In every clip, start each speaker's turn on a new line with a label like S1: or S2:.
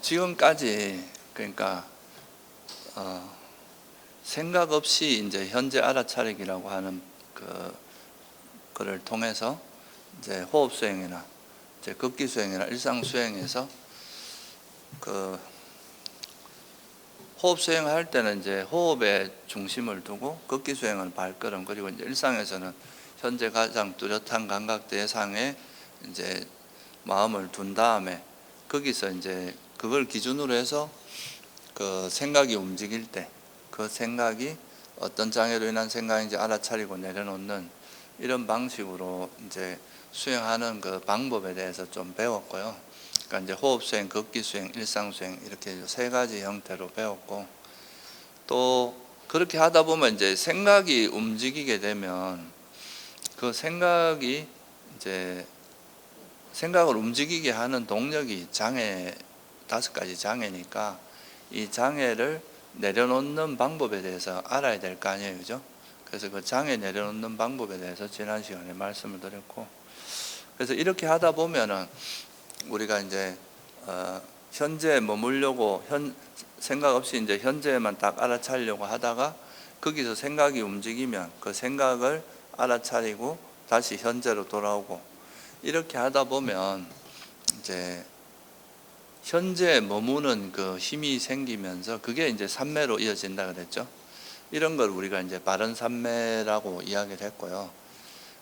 S1: 지금까지 그러니까 생각 없이 이제 현재 알아차리기라고 하는 그를 통해서 이제 호흡 수행이나 이제 극기 수행이나 일상 수행에서 호흡 수행할 때는 이제 호흡에 중심을 두고, 극기 수행은 발걸음, 그리고 이제 일상에서는 현재 가장 뚜렷한 감각 대상에 이제 마음을 둔 다음에 거기서 이제 그걸 기준으로 해서 그 생각이 움직일 때 그 생각이 어떤 장애로 인한 생각인지 알아차리고 내려놓는 이런 방식으로 이제 수행하는 그 방법에 대해서 좀 배웠고요. 그러니까 이제 호흡 수행, 극기 수행, 일상 수행 이렇게 세 가지 형태로 배웠고, 또 그렇게 하다 보면 이제 생각이 움직이게 되면 그 생각이 이제 생각을 움직이게 하는 동력이 장애, 5가지 장애니까 이 장애를 내려놓는 방법에 대해서 알아야 될 거 아니에요, 그죠? 그래서 그 장애 내려놓는 방법에 대해서 지난 시간에 말씀을 드렸고, 그래서 이렇게 하다 보면은 우리가 이제 현재에 머물려고 생각 없이 이제 현재에만 딱 알아차리려고 하다가 거기서 생각이 움직이면 그 생각을 알아차리고 다시 현재로 돌아오고, 이렇게 하다 보면 이제 현재에 머무는 그 힘이 생기면서 그게 이제 삼매로 이어진다 그랬죠. 이런 걸 우리가 이제 바른 삼매라고 이야기를 했고요.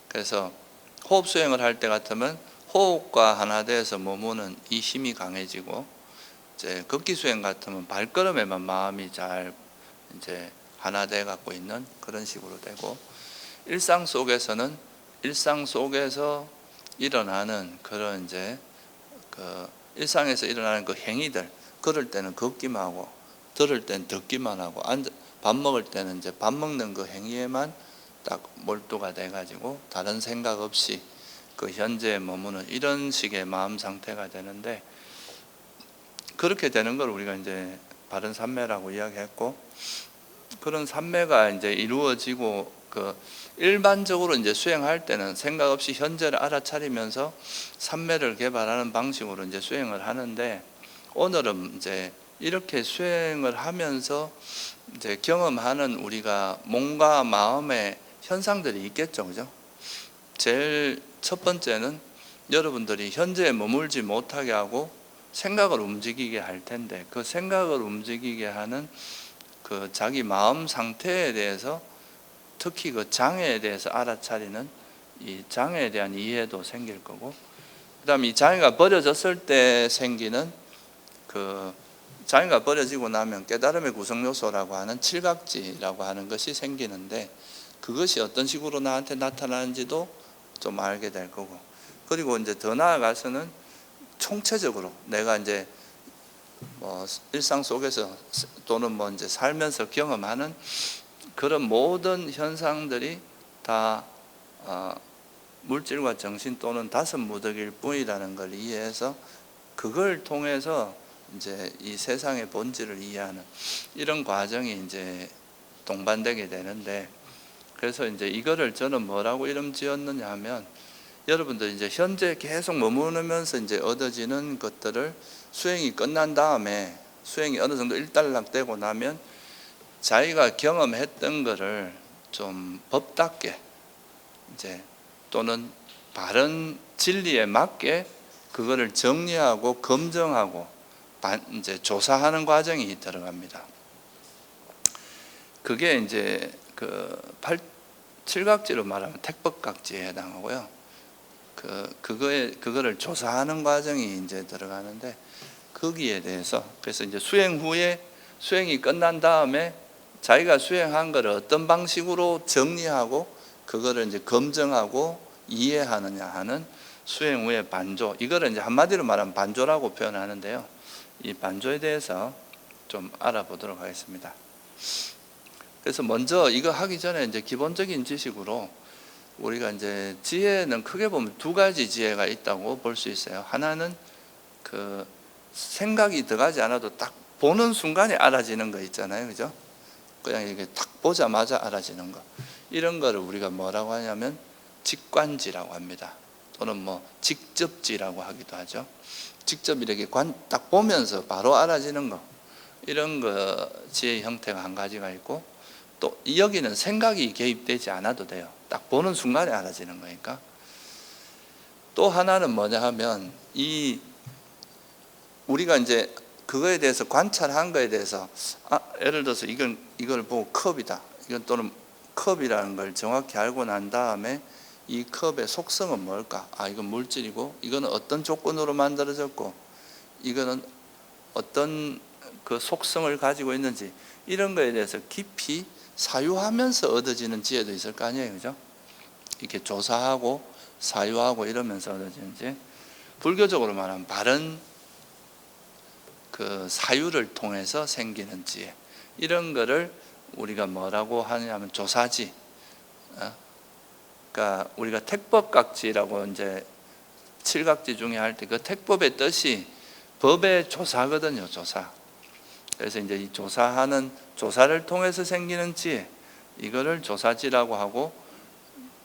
S1: 그래서 호흡 수행을 할 때 같으면 호흡과 하나 돼서 머무는 이 힘이 강해지고, 이제 극기 수행 같으면 발걸음에만 마음이 잘 이제 하나 돼 갖고 있는 그런 식으로 되고, 일상 속에서는 일상 속에서 일어나는 그런 이제 일상에서 일어나는 그 행위들, 걸을 때는 걷기만 하고, 들을 때는 듣기만 하고, 밥 먹을 때는 이제 밥 먹는 그 행위에만 딱 몰두가 돼가지고 다른 생각 없이 그 현재에 머무는 이런 식의 마음 상태가 되는데, 그렇게 되는 걸 우리가 이제 바른 삼매라고 이야기했고, 그런 삼매가 이제 이루어지고 일반적으로 이제 수행할 때는 생각 없이 현재를 알아차리면서 삼매를 개발하는 방식으로 이제 수행을 하는데, 오늘은 이제 이렇게 수행을 하면서 이제 경험하는 우리가 몸과 마음의 현상들이 있겠죠, 그죠? 제일 첫 번째는 여러분들이 현재에 머물지 못하게 하고 생각을 움직이게 할 텐데, 그 생각을 움직이게 하는 그 자기 마음 상태에 대해서, 특히 그 장애에 대해서 알아차리는 이 장애에 대한 이해도 생길 거고, 그 다음에 이 장애가 버려졌을 때 생기는 장애가 버려지고 나면 깨달음의 구성요소라고 하는 칠각지라고 하는 것이 생기는데, 그것이 어떤 식으로 나한테 나타나는지도 좀 알게 될 거고, 그리고 이제 더 나아가서는 총체적으로 내가 이제 일상 속에서 또는 이제 살면서 경험하는 그런 모든 현상들이 다 물질과 정신 또는 다섯 무더기일 뿐이라는 걸 이해해서 그걸 통해서 이제 이 세상의 본질을 이해하는 이런 과정이 이제 동반되게 되는데, 그래서 이제 이거를 저는 뭐라고 이름 지었느냐 하면, 여러분들 이제 현재 계속 머무르면서 이제 얻어지는 것들을 수행이 끝난 다음에, 수행이 어느 정도 일단락되고 나면 자기가 경험했던 것을 좀 법답게 이제 또는 바른 진리에 맞게 그거를 정리하고 검증하고 이제 조사하는 과정이 들어갑니다. 그게 이제 칠각지로 말하면 택법각지에 해당하고요. 그거를 조사하는 과정이 이제 들어가는데, 거기에 대해서 그래서 이제 수행 후에, 수행이 끝난 다음에 자기가 수행한 것을 어떤 방식으로 정리하고 그거를 이제 검증하고 이해하느냐 하는 수행 후의 반조, 이거를 이제 한마디로 말하면 반조라고 표현하는데요. 이 반조에 대해서 좀 알아보도록 하겠습니다. 그래서 먼저 이거 하기 전에 이제 기본적인 지식으로 우리가 이제 지혜는 크게 보면 2가지 지혜가 있다고 볼 수 있어요. 하나는 그 생각이 들어가지 않아도 딱 보는 순간에 알아지는 거 있잖아요, 그죠? 그냥 이게 딱 보자마자 알아지는 거, 이런 거를 우리가 뭐라고 하냐면 직관지라고 합니다. 또는 직접지라고 하기도 하죠. 직접 이렇게 딱 보면서 바로 알아지는 거, 이런 거 지혜의 형태가 한 가지가 있고, 또 여기는 생각이 개입되지 않아도 돼요. 딱 보는 순간에 알아지는 거니까. 또 하나는 뭐냐 하면, 우리가 이제 그거에 대해서 관찰한 거에 대해서 예를 들어서 이걸 보고 컵이다, 이건 또는 컵이라는 걸 정확히 알고 난 다음에 이 컵의 속성은 뭘까? 이건 물질이고, 이거는 어떤 조건으로 만들어졌고, 이거는 어떤 그 속성을 가지고 있는지, 이런 거에 대해서 깊이 사유하면서 얻어지는 지혜도 있을 거 아니에요, 그죠? 이렇게 조사하고 사유하고 이러면서 얻어지는지. 불교적으로 말하면 바른 그 사유를 통해서 생기는 지혜, 이런 거를 우리가 뭐라고 하냐면 조사지. 그러니까 우리가 택법각지라고 이제 칠각지 중에 할 때 그 택법의 뜻이 법의 조사거든요, 조사. 그래서 이제 이 조사를 통해서 생기는 지혜, 이거를 조사지라고 하고,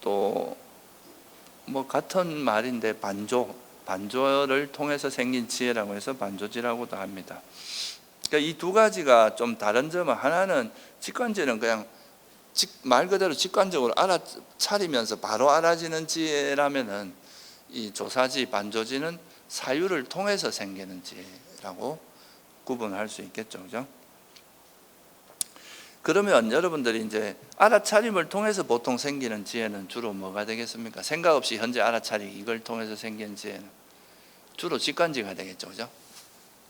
S1: 또 뭐 같은 말인데 반조를 통해서 생긴 지혜라고 해서 반조지라고도 합니다. 그러니까 이 두 가지가 좀 다른 점은, 하나는 직관지는 그냥 말 그대로 직관적으로 알아차리면서 바로 알아지는 지혜라면은, 이 조사지, 반조지는 사유를 통해서 생기는 지혜라고 구분할 수 있겠죠, 그죠? 그러면 여러분들이 이제 알아차림을 통해서 보통 생기는 지혜는 주로 뭐가 되겠습니까? 생각 없이 현재 알아차리기, 이걸 통해서 생기는 지혜는 주로 직관지가 되겠죠, 그죠?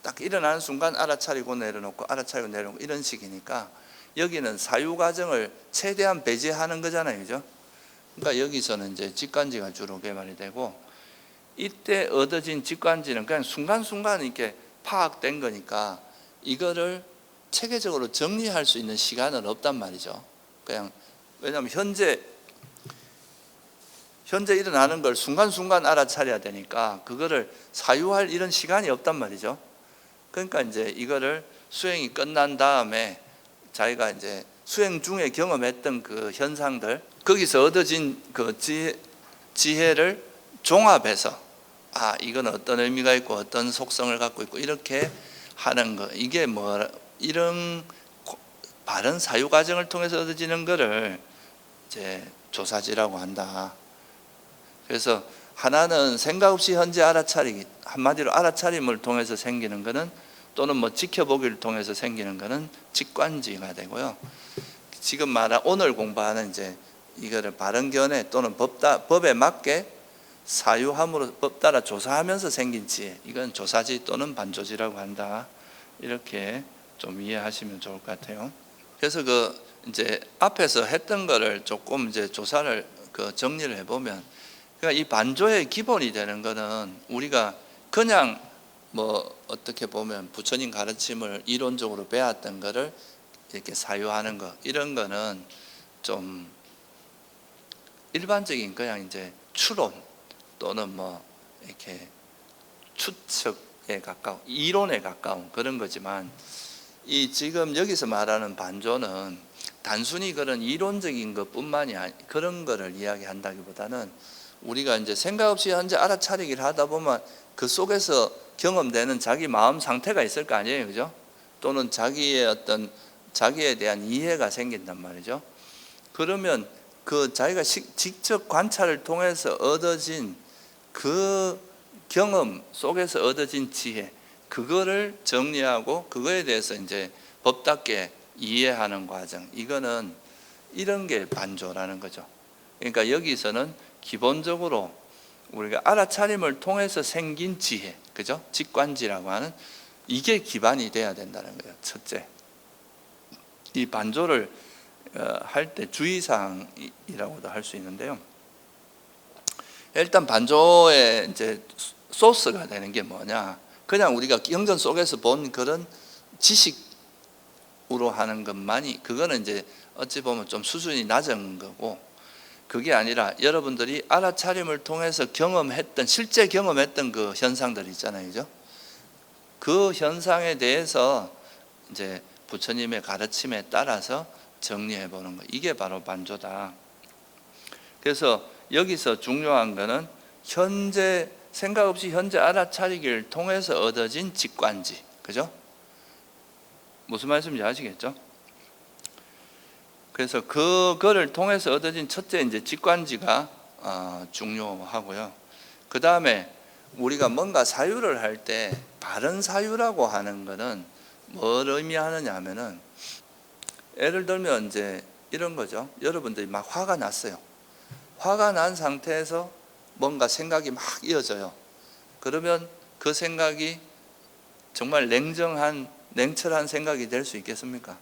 S1: 딱 일어나는 순간 알아차리고 내려놓고, 알아차리고 내려놓고, 이런 식이니까 여기는 사유 과정을 최대한 배제하는 거잖아요, 그죠? 그러니까 여기서는 이제 직관지가 주로 개발이 되고, 이때 얻어진 직관지는 그냥 순간순간 이렇게 파악된 거니까 이거를 체계적으로 정리할 수 있는 시간은 없단 말이죠. 그냥, 왜냐하면 현재 일어나는 걸 순간순간 알아차려야 되니까 그거를 사유할 이런 시간이 없단 말이죠. 그러니까 이제 이거를 수행이 끝난 다음에 자기가 이제 수행 중에 경험했던 그 현상들, 거기서 얻어진 그 지혜를 종합해서 이건 어떤 의미가 있고 어떤 속성을 갖고 있고, 이렇게 하는 거, 이게 이런 바른 사유 과정을 통해서 얻어지는 거를 이제 조사지라고 한다. 그래서 하나는 생각 없이 현재 알아차리기, 한마디로 알아차림을 통해서 생기는 거는, 또는 뭐 지켜보기를 통해서 생기는 거는 직관지가 되고요. 지금 말한 오늘 공부하는 이제 이거를 바른 견해 또는 법에 맞게 사유함으로 법 따라 조사하면서 생긴 지혜, 이건 조사지 또는 반조지라고 한다. 이렇게 좀 이해하시면 좋을 것 같아요. 그래서 이제 앞에서 했던 거를 조금 이제 조사를 정리를 해보면, 그러니까 이 반조의 기본이 되는 거는 우리가 그냥 뭐 어떻게 보면 부처님 가르침을 이론적으로 배웠던 거를 이렇게 사유하는 거, 이런 거는 좀 일반적인 그냥 이제 추론 또는 뭐 이렇게 추측에 가까운, 이론에 가까운 그런 거지만, 이 지금 여기서 말하는 반조는 단순히 그런 이론적인 것뿐만이 그런 거를 이야기한다기보다는, 우리가 이제 생각 없이 현재 알아차리기를 하다 보면 그 속에서 경험되는 자기 마음 상태가 있을 거 아니에요, 그죠? 또는 자기에 대한 이해가 생긴단 말이죠. 그러면 그 자기가 직접 관찰을 통해서 얻어진 그 경험 속에서 얻어진 지혜, 그거를 정리하고 그거에 대해서 이제 법답게 이해하는 과정, 이거는 이런 게 반조라는 거죠. 그러니까 여기서는 기본적으로 우리가 알아차림을 통해서 생긴 지혜, 그죠? 직관지라고 하는, 이게 기반이 돼야 된다는 거예요. 첫째, 이 반조를 할 때 주의사항이라고도 할 수 있는데요. 일단 반조의 이제 소스가 되는 게 뭐냐? 그냥 우리가 경전 속에서 본 그런 지식으로 하는 것만이, 그거는 이제 어찌 보면 좀 수준이 낮은 거고, 그게 아니라 여러분들이 알아차림을 통해서 실제 경험했던 그 현상들 있잖아요, 그죠? 그 현상에 대해서 이제 부처님의 가르침에 따라서 정리해 보는 거, 이게 바로 반조다. 그래서 여기서 중요한 거는 현재 생각 없이 현재 알아차리기를 통해서 얻어진 직관지. 그죠? 무슨 말씀인지 아시겠죠? 그래서 그거를 통해서 얻어진 첫째 이제 직관지가 중요하고요. 그 다음에 우리가 뭔가 사유를 할 때 바른 사유라고 하는 거는 뭘 의미하느냐 하면은, 예를 들면 이제 이런 거죠. 여러분들이 막 화가 났어요. 화가 난 상태에서 뭔가 생각이 막 이어져요. 그러면 그 생각이 정말 냉철한 생각이 될 수 있겠습니까?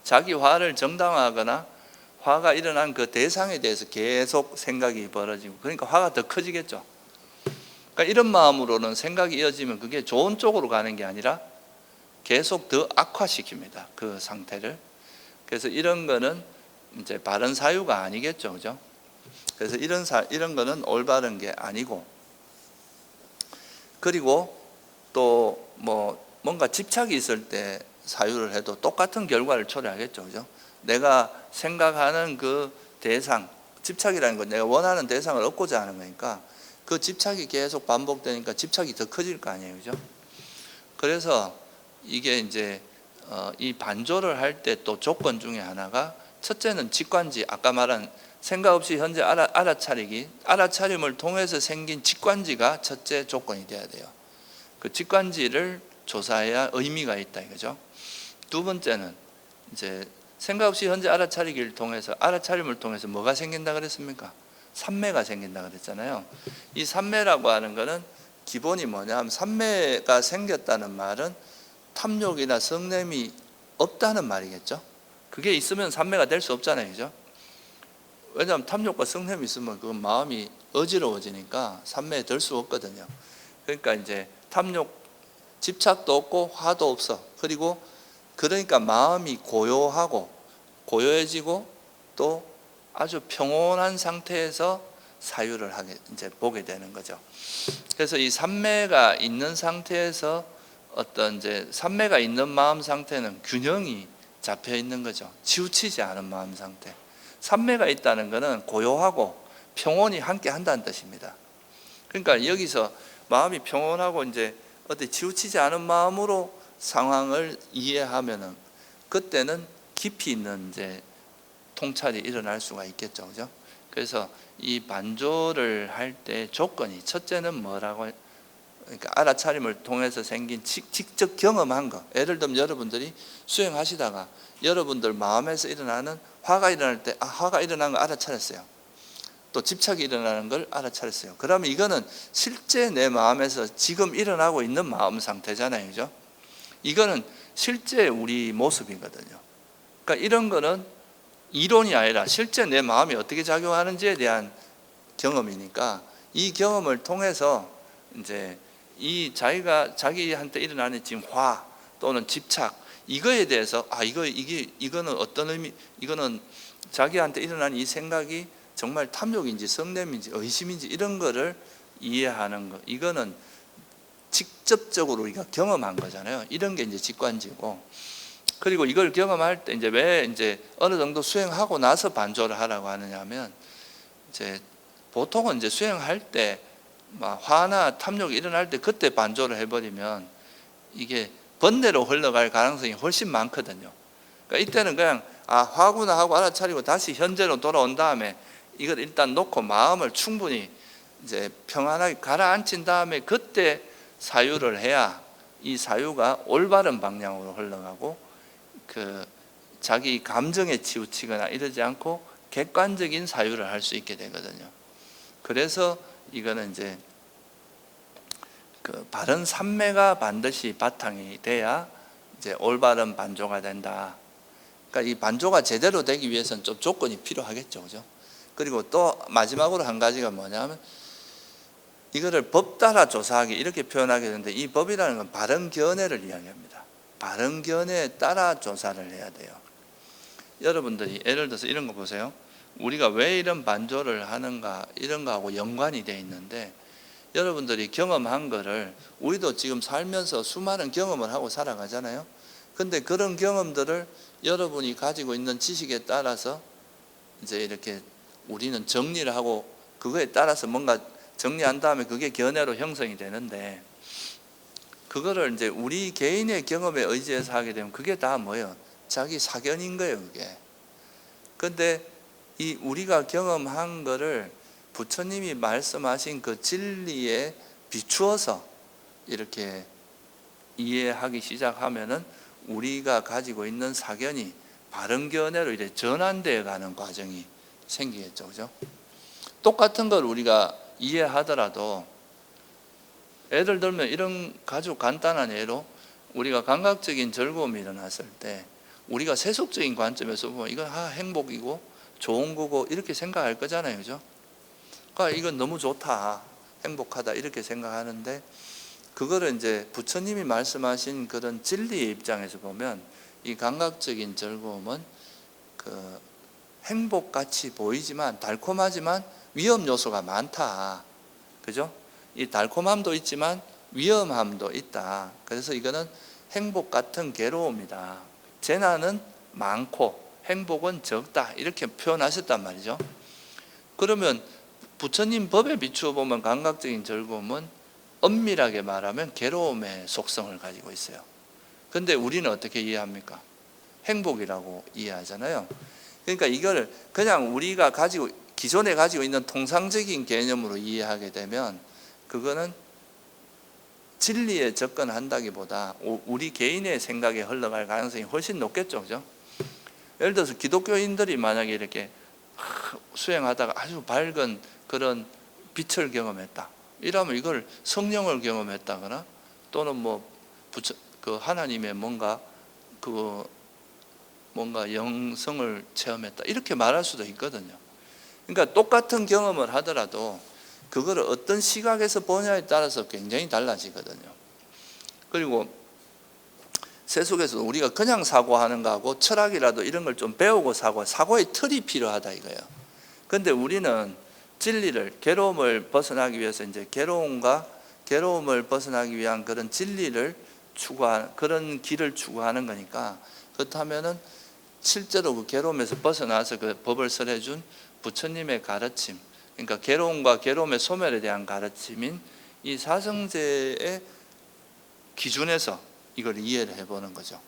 S1: 자기 화를 정당화하거나 화가 일어난 그 대상에 대해서 계속 생각이 벌어지고, 그러니까 화가 더 커지겠죠. 그러니까 이런 마음으로는 생각이 이어지면 그게 좋은 쪽으로 가는 게 아니라 계속 더 악화시킵니다, 그 상태를. 그래서 이런 거는 이제 바른 사유가 아니겠죠, 그죠? 그래서 이런 거는 올바른 게 아니고, 그리고 또 뭔가 집착이 있을 때 사유를 해도 똑같은 결과를 초래하겠죠, 그죠? 내가 생각하는 그 대상, 집착이라는 건 내가 원하는 대상을 얻고자 하는 거니까 그 집착이 계속 반복되니까 집착이 더 커질 거 아니에요, 그죠? 그래서 이게 이제 이 반조를 할 때 또 조건 중에 하나가, 첫째는 직관지, 아까 말한 생각 없이 현재 알아차리기, 알아차림을 통해서 생긴 직관지가 첫째 조건이 돼야 돼요. 그 직관지를 조사해야 의미가 있다 이거죠. 두 번째는 이제 생각 없이 현재 알아차리기를 통해서, 알아차림을 통해서 뭐가 생긴다 그랬습니까? 삼매가 생긴다 그랬잖아요. 이 삼매라고 하는 거는 기본이 뭐냐 하면, 삼매가 생겼다는 말은 탐욕이나 성냄이 없다는 말이겠죠. 그게 있으면 삼매가 될 수 없잖아요, 그죠? 왜냐하면 탐욕과 성냄이 있으면 그 마음이 어지러워지니까 삼매에 들 수 없거든요. 그러니까 이제 탐욕, 집착도 없고 화도 없어. 그리고 그러니까 마음이 고요해지고 또 아주 평온한 상태에서 사유를 이제 보게 되는 거죠. 그래서 이 삼매가 있는 상태에서 어떤 이제 삼매가 있는 마음 상태는 균형이 잡혀 있는 거죠. 치우치지 않은 마음 상태. 삼매가 있다는 것은 고요하고 평온이 함께 한다는 뜻입니다. 그러니까 여기서 마음이 평온하고 이제 어디 치우치지 않은 마음으로 상황을 이해하면은, 그때는 깊이 있는 이제 통찰이 일어날 수가 있겠죠, 그죠? 그래서 이 반조를 할 때 조건이, 첫째는 뭐라고, 그러니까 알아차림을 통해서 생긴 직접 경험한 거. 예를 들면 여러분들이 수행하시다가 여러분들 마음에서 일어나는 화가 일어날 때, 화가 일어난 거 알아차렸어요. 또 집착이 일어나는 걸 알아차렸어요. 그러면 이거는 실제 내 마음에서 지금 일어나고 있는 마음 상태잖아요, 그죠? 이거는 실제 우리 모습이거든요. 그러니까 이런 거는 이론이 아니라 실제 내 마음이 어떻게 작용하는지에 대한 경험이니까, 이 경험을 통해서 이제 이 자기한테 일어나는 지금 화 또는 집착, 이거에 대해서 이거는 어떤 의미, 이거는 자기한테 일어나는 이 생각이 정말 탐욕인지 성냄인지 의심인지 이런 거를 이해하는 거, 이거는 직접적으로 우리가 경험한 거잖아요. 이런 게 이제 직관지고, 그리고 이걸 경험할 때 왜 이제 어느 정도 수행하고 나서 반조를 하라고 하느냐면, 이제 보통은 이제 수행할 때 막 화나 탐욕이 일어날 때 그때 반조를 해버리면 이게 번뇌로 흘러갈 가능성이 훨씬 많거든요. 그러니까 이때는 그냥 화구나 하고 알아차리고 다시 현재로 돌아온 다음에 이걸 일단 놓고 마음을 충분히 이제 평안하게 가라앉힌 다음에 그때 사유를 해야 이 사유가 올바른 방향으로 흘러가고, 그 자기 감정에 치우치거나 이러지 않고 객관적인 사유를 할 수 있게 되거든요. 그래서 이거는 이제 그 바른 삼매가 반드시 바탕이 돼야 이제 올바른 반조가 된다. 그러니까 이 반조가 제대로 되기 위해서는 좀 조건이 필요하겠죠, 그죠? 그리고 또 마지막으로 한 가지가 뭐냐면, 이거를 법 따라 조사하기 이렇게 표현하게 되는데, 이 법이라는 건 바른 견해를 이야기합니다. 바른 견해에 따라 조사를 해야 돼요. 여러분들이 예를 들어서 이런 거 보세요. 우리가 왜 이런 반조를 하는가, 이런 거하고 연관이 되어 있는데, 여러분들이 경험한 거를, 우리도 지금 살면서 수많은 경험을 하고 살아가잖아요. 근데 그런 경험들을 여러분이 가지고 있는 지식에 따라서 이제 이렇게 우리는 정리를 하고 그거에 따라서 뭔가 정리한 다음에 그게 견해로 형성이 되는데, 그거를 이제 우리 개인의 경험에 의지해서 하게 되면 그게 다 뭐예요? 자기 사견인 거예요, 그게. 근데 이 우리가 경험한 거를 부처님이 말씀하신 그 진리에 비추어서 이렇게 이해하기 시작하면은 우리가 가지고 있는 사견이 바른 견해로 이제 전환되어 가는 과정이 생기겠죠, 그죠? 똑같은 걸 우리가 이해하더라도, 예를 들면 이런 아주 간단한 예로, 우리가 감각적인 즐거움이 일어났을 때 우리가 세속적인 관점에서 보면 이건 행복이고 좋은 거고 이렇게 생각할 거잖아요, 그죠? 그러니까 이건 너무 좋다, 행복하다 이렇게 생각하는데, 그거를 이제 부처님이 말씀하신 그런 진리의 입장에서 보면 이 감각적인 즐거움은 그 행복같이 보이지만 달콤하지만 위험 요소가 많다, 그죠? 이 달콤함도 있지만 위험함도 있다. 그래서 이거는 행복 같은 괴로움이다. 재난은 많고 행복은 적다, 이렇게 표현하셨단 말이죠. 그러면 부처님 법에 비추어 보면 감각적인 즐거움은 엄밀하게 말하면 괴로움의 속성을 가지고 있어요. 근데 우리는 어떻게 이해합니까? 행복이라고 이해하잖아요. 그러니까 이걸 그냥 우리가 기존에 가지고 있는 통상적인 개념으로 이해하게 되면 그거는 진리에 접근한다기보다 우리 개인의 생각에 흘러갈 가능성이 훨씬 높겠죠, 그죠? 예를 들어서 기독교인들이 만약에 이렇게 수행하다가 아주 밝은 그런 빛을 경험했다, 이러면 이걸 성령을 경험했다거나 또는 그 하나님의 뭔가 영성을 체험했다, 이렇게 말할 수도 있거든요. 그러니까 똑같은 경험을 하더라도 그거를 어떤 시각에서 보냐에 따라서 굉장히 달라지거든요. 그리고 세속에서 우리가 그냥 사고하는 거하고 철학이라도 이런 걸 좀 배우고 사고의 틀이 필요하다 이거예요. 근데 우리는 진리를, 괴로움을 벗어나기 위해서 이제 괴로움을 벗어나기 위한 그런 진리를 그런 길을 추구하는 거니까, 그렇다면은 실제로 그 괴로움에서 벗어나서 그 법을 설해준 부처님의 가르침, 그러니까 괴로움과 괴로움의 소멸에 대한 가르침인 이 사성제의 기준에서 이걸 이해를 해보는 거죠.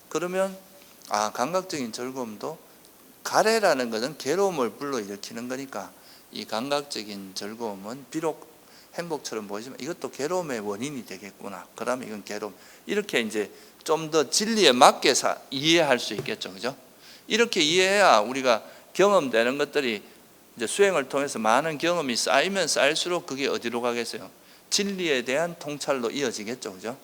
S1: 그러면 감각적인 즐거움도, 가래라는 것은 괴로움을 불러일으키는 거니까 이 감각적인 즐거움은 비록 행복처럼 보이지만 이것도 괴로움의 원인이 되겠구나. 그러면 이건 괴로움. 이렇게 이제 좀 더 진리에 맞게 이해할 수 있겠죠, 그죠? 이렇게 이해해야 우리가 경험되는 것들이 이제 수행을 통해서 많은 경험이 쌓이면 쌓일수록 그게 어디로 가겠어요? 진리에 대한 통찰로 이어지겠죠, 그죠?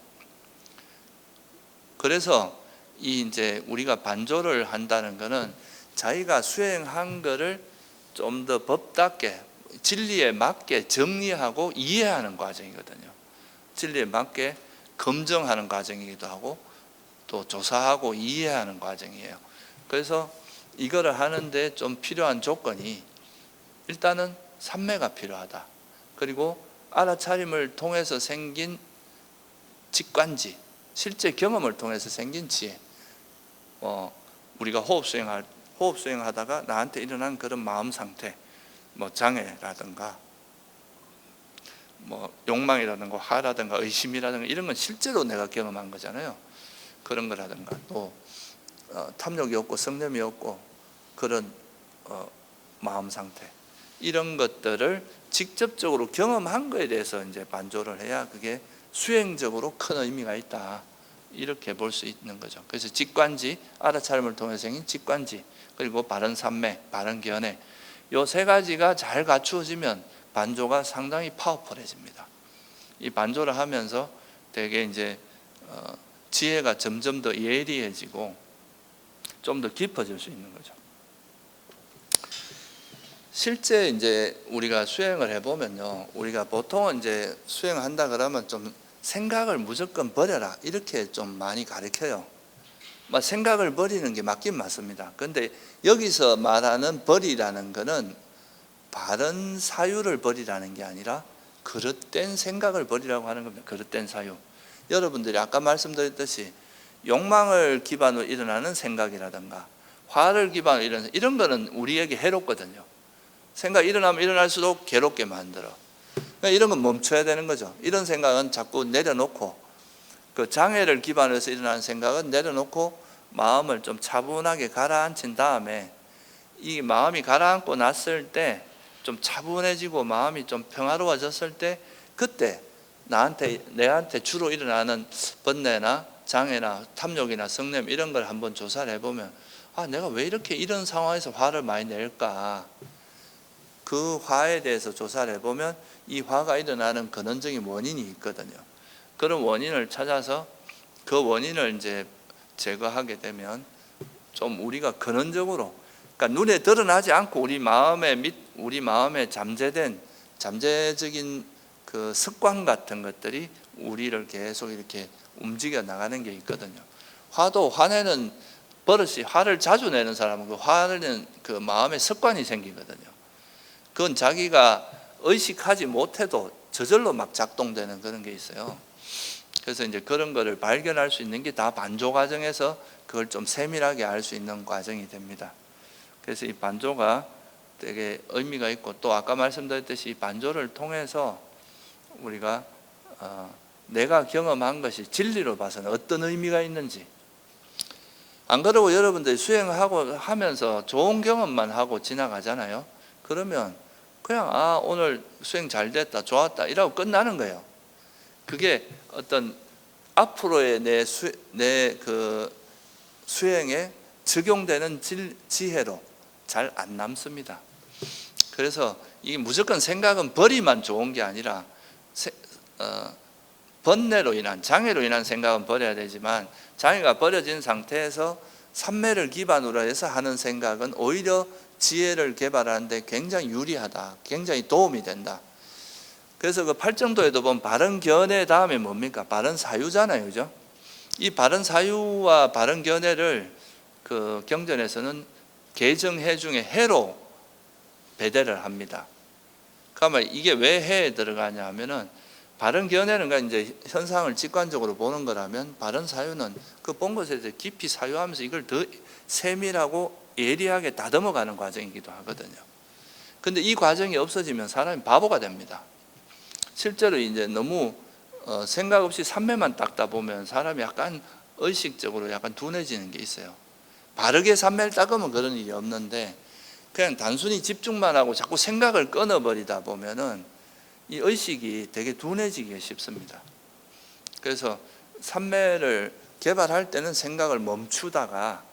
S1: 그래서 이제 우리가 반조를 한다는 것은 자기가 수행한 것을 좀 더 법답게 진리에 맞게 정리하고 이해하는 과정이거든요. 진리에 맞게 검증하는 과정이기도 하고 또 조사하고 이해하는 과정이에요. 그래서 이거를 하는데 좀 필요한 조건이, 일단은 삼매가 필요하다. 그리고 알아차림을 통해서 생긴 직관지, 실제 경험을 통해서 생긴 지혜. 우리가 호흡 수행하다가 나한테 일어난 그런 마음 상태, 장애라든가 욕망이라든가 화라든가 의심이라든가 이런 건 실제로 내가 경험한 거잖아요. 그런 거라든가 또 탐욕이 없고 성념이 없고 그런 마음 상태, 이런 것들을 직접적으로 경험한 거에 대해서 이제 반조를 해야 그게 수행적으로 큰 의미가 있다, 이렇게 볼 수 있는 거죠. 그래서 직관지, 알아차림을 통해서 생긴 직관지, 그리고 바른 삼매, 바른 견해, 요 세 가지가 잘 갖추어지면 반조가 상당히 파워풀해집니다. 이 반조를 하면서 되게 이제 지혜가 점점 더 예리해지고 좀 더 깊어질 수 있는 거죠. 실제 이제 우리가 수행을 해보면요, 우리가 보통은 이제 수행한다 그러면 좀 생각을 무조건 버려라, 이렇게 좀 많이 가르쳐요. 생각을 버리는 게 맞긴 맞습니다. 그런데 여기서 말하는 버리라는 것은 바른 사유를 버리라는 게 아니라 그릇된 생각을 버리라고 하는 겁니다. 그릇된 사유. 여러분들이 아까 말씀드렸듯이 욕망을 기반으로 일어나는 생각이라든가 화를 기반으로 일어나는 이런 거는 우리에게 해롭거든요. 생각 일어나면 일어날수록 괴롭게 만들어. 그러니까 이런 건 멈춰야 되는 거죠. 이런 생각은 자꾸 내려놓고, 그 장애를 기반으로 해서 일어나는 생각은 내려놓고 마음을 좀 차분하게 가라앉힌 다음에, 이 마음이 가라앉고 났을 때 좀 차분해지고 마음이 좀 평화로워졌을 때, 그때 내한테 주로 일어나는 번뇌나 장애나 탐욕이나 성냄 이런 걸 한번 조사를 해보면, 내가 왜 이렇게 이런 상황에서 화를 많이 낼까? 그 화에 대해서 조사를 해보면 이 화가 일어나는 근원적인 원인이 있거든요. 그런 원인을 찾아서 그 원인을 이제 제거하게 되면 좀 우리가 근원적으로, 그러니까 눈에 드러나지 않고 우리 마음에 잠재적인 그 습관 같은 것들이 우리를 계속 이렇게 움직여 나가는 게 있거든요. 화내는 버릇이, 화를 자주 내는 사람은 그 화내는 그 마음의 습관이 생기거든요. 그건 자기가 의식하지 못해도 저절로 막 작동되는 그런 게 있어요. 그래서 이제 그런 거를 발견할 수 있는 게 다 반조 과정에서 그걸 좀 세밀하게 알 수 있는 과정이 됩니다. 그래서 이 반조가 되게 의미가 있고, 또 아까 말씀드렸듯이 이 반조를 통해서 우리가 내가 경험한 것이 진리로 봐서는 어떤 의미가 있는지, 안 그러고 여러분들이 수행하고 하면서 좋은 경험만 하고 지나가잖아요. 그러면 그냥 오늘 수행 잘 됐다, 좋았다 이러고 끝나는 거예요. 그게 어떤 앞으로의 내 그 수행에 적용되는 지혜로 잘 안 남습니다. 그래서 이게 무조건 생각은 벌이만 좋은 게 아니라 번뇌로 인한, 장애로 인한 생각은 버려야 되지만, 장애가 버려진 상태에서 삼매를 기반으로 해서 하는 생각은 오히려 지혜를 개발하는데 굉장히 유리하다, 굉장히 도움이 된다. 그래서 그 팔정도에도 보면 바른 견해 다음에 뭡니까? 바른 사유잖아요, 그죠? 이 바른 사유와 바른 견해를 그 경전에서는 계정해 중에 해로 배대를 합니다. 그러면 이게 왜 해에 들어가냐 하면은, 바른 견해는 이제 현상을 직관적으로 보는 거라면, 바른 사유는 그 본 것에 대해 깊이 사유하면서 이걸 더 세밀하고 예리하게 다듬어가는 과정이기도 하거든요. 근데 이 과정이 없어지면 사람이 바보가 됩니다. 실제로 이제 너무 생각 없이 삼매만 닦다 보면 사람이 약간 의식적으로 약간 둔해지는 게 있어요. 바르게 삼매를 닦으면 그런 일이 없는데, 그냥 단순히 집중만 하고 자꾸 생각을 끊어버리다 보면은 이 의식이 되게 둔해지기가 쉽습니다. 그래서 삼매를 개발할 때는 생각을 멈추다가,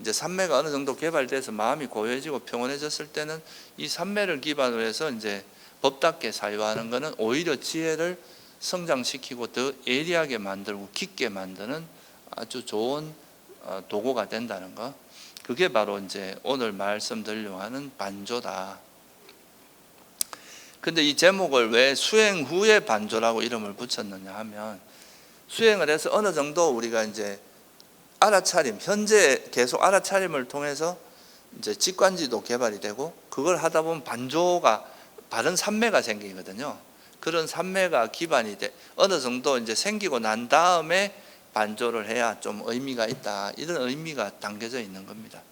S1: 이제 삼매가 어느 정도 개발돼서 마음이 고요해지고 평온해졌을 때는 이 삼매를 기반으로 해서 이제 법답게 사유하는 것은 오히려 지혜를 성장시키고 더 예리하게 만들고 깊게 만드는 아주 좋은 도구가 된다는 것. 그게 바로 이제 오늘 말씀드리려고 하는 반조다. 근데 이 제목을 왜 수행 후에 반조라고 이름을 붙였느냐 하면, 수행을 해서 어느 정도 우리가 이제 알아차림, 현재 계속 알아차림을 통해서 이제 직관지도 개발이 되고, 그걸 하다 보면 반조가, 바른 삼매가 생기거든요. 그런 삼매가 기반이 어느 정도 이제 생기고 난 다음에 반조를 해야 좀 의미가 있다, 이런 의미가 담겨져 있는 겁니다.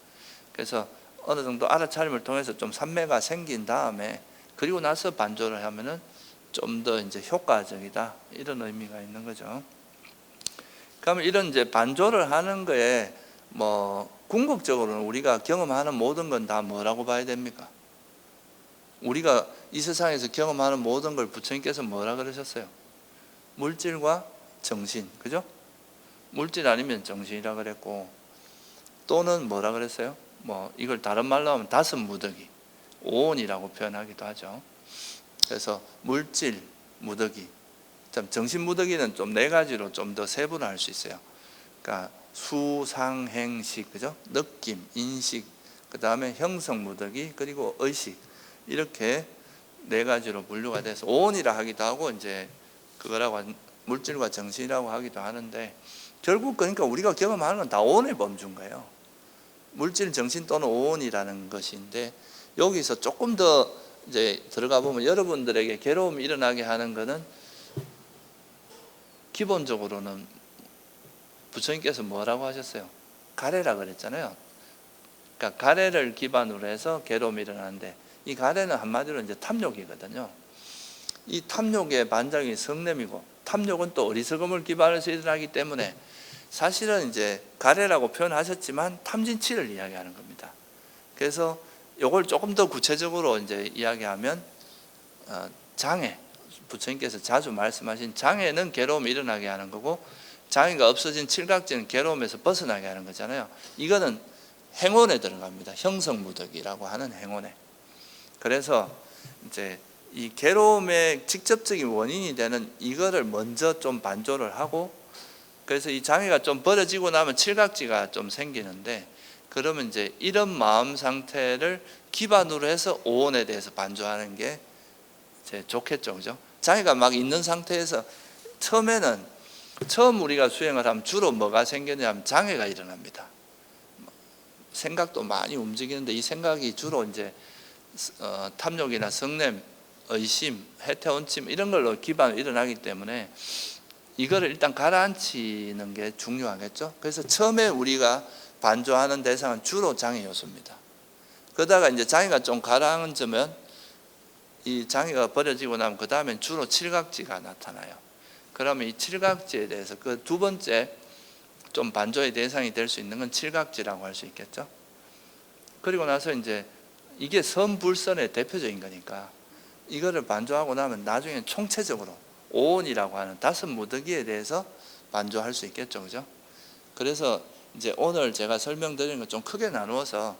S1: 그래서 어느 정도 알아차림을 통해서 좀 삼매가 생긴 다음에, 그리고 나서 반조를 하면은 좀 더 이제 효과적이다, 이런 의미가 있는 거죠. 그러면 이런 이제 반조를 하는 거에 궁극적으로는 우리가 경험하는 모든 건 다 뭐라고 봐야 됩니까? 우리가 이 세상에서 경험하는 모든 걸 부처님께서 뭐라 그러셨어요? 물질과 정신, 그죠? 물질 아니면 정신이라 그랬고, 또는 뭐라 그랬어요? 이걸 다른 말로 하면 다섯 무더기, 오온이라고 표현하기도 하죠. 그래서 물질, 무더기, 정신 무더기는 좀 네 가지로 좀 더 세분화할 수 있어요. 그러니까 수상행식, 그죠? 느낌, 인식, 그 다음에 형성 무더기, 그리고 의식, 이렇게 네 가지로 분류가 돼서 오온이라 하기도 하고, 이제 그거라고 물질과 정신이라고 하기도 하는데, 결국 그러니까 우리가 경험하는 건 다 오온의 범주인 거예요. 물질, 정신 또는 오온이라는 것인데, 여기서 조금 더 이제 들어가 보면 여러분들에게 괴로움이 일어나게 하는 것은, 기본적으로는 부처님께서 뭐라고 하셨어요? 가래라 그랬잖아요. 그러니까 가래를 기반으로 해서 괴로움이 일어나는데, 이 가래는 한마디로 이제 탐욕이거든요. 이 탐욕의 반작이 성냄이고, 탐욕은 또 어리석음을 기반해서 일어나기 때문에 사실은 이제 가래라고 표현하셨지만 탐진치를 이야기하는 겁니다. 그래서 이걸 조금 더 구체적으로 이제 이야기하면 장애, 부처님께서 자주 말씀하신 장애는 괴로움이 일어나게 하는 거고, 장애가 없어진 칠각지는 괴로움에서 벗어나게 하는 거잖아요. 이거는 행원에 들어갑니다. 형성무덕이라고 하는 행원에. 그래서 이제 이 괴로움의 직접적인 원인이 되는 이거를 먼저 좀 반조를 하고, 그래서 이 장애가 좀 벌어지고 나면 칠각지가 좀 생기는데, 그러면 이제 이런 마음 상태를 기반으로 해서 오온에 대해서 반조하는 게 이제 좋겠죠, 그죠? 장애가 막 있는 상태에서 처음 우리가 수행을 하면 주로 뭐가 생기냐면 장애가 일어납니다. 생각도 많이 움직이는데 이 생각이 주로 이제 탐욕이나 성냄, 의심, 해태원침 이런 걸로 기반으로 일어나기 때문에 이거를 일단 가라앉히는 게 중요하겠죠. 그래서 처음에 우리가 반조하는 대상은 주로 장애 요소입니다. 그러다가 이제 장애가 좀 가라앉으면 이 장애가 버려지고 나면 그 다음엔 주로 칠각지가 나타나요. 그러면 이 칠각지에 대해서 그 두 번째 좀 반조의 대상이 될 수 있는 건 칠각지라고 할 수 있겠죠. 그리고 나서 이제 이게 선불선의 대표적인 거니까 이거를 반조하고 나면 나중에 총체적으로 오온이라고 하는 다섯 무더기에 대해서 반조할 수 있겠죠, 그죠? 그래서 이제 오늘 제가 설명드린 것 좀 크게 나누어서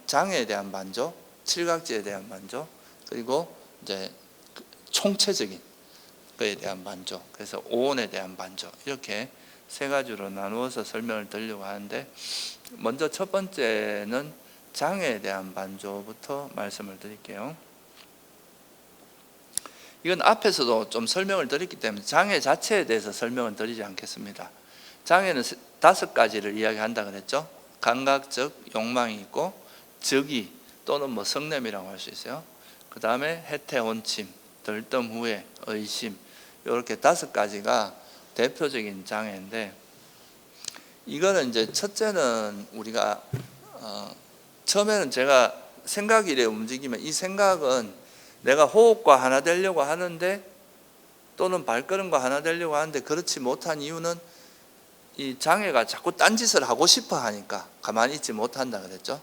S1: 장애에 대한 반조, 칠각지에 대한 반조, 그리고 이제 총체적인 그에 대한 반조, 그래서 오온에 대한 반조, 이렇게 세 가지로 나누어서 설명을 드리려고 하는데, 먼저 첫 번째는 장애에 대한 반조부터 말씀을 드릴게요. 이건 앞에서도 좀 설명을 드렸기 때문에 장애 자체에 대해서 설명은 드리지 않겠습니다. 장애는 5가지를 이야기한다 그랬죠. 감각적 욕망이 있고, 적이 또는 뭐 성냄이라고 할 수 있어요. 그 다음에 해태원침, 들뜸후회, 의심, 이렇게 5가지가 대표적인 장애인데, 이거는 이제 첫째는 우리가 처음에는 제가 생각이 이래 움직이면 이 생각은 내가 호흡과 하나 되려고 하는데, 또는 발걸음과 하나 되려고 하는데 그렇지 못한 이유는 이 장애가 자꾸 딴짓을 하고 싶어 하니까 가만히 있지 못한다 그랬죠.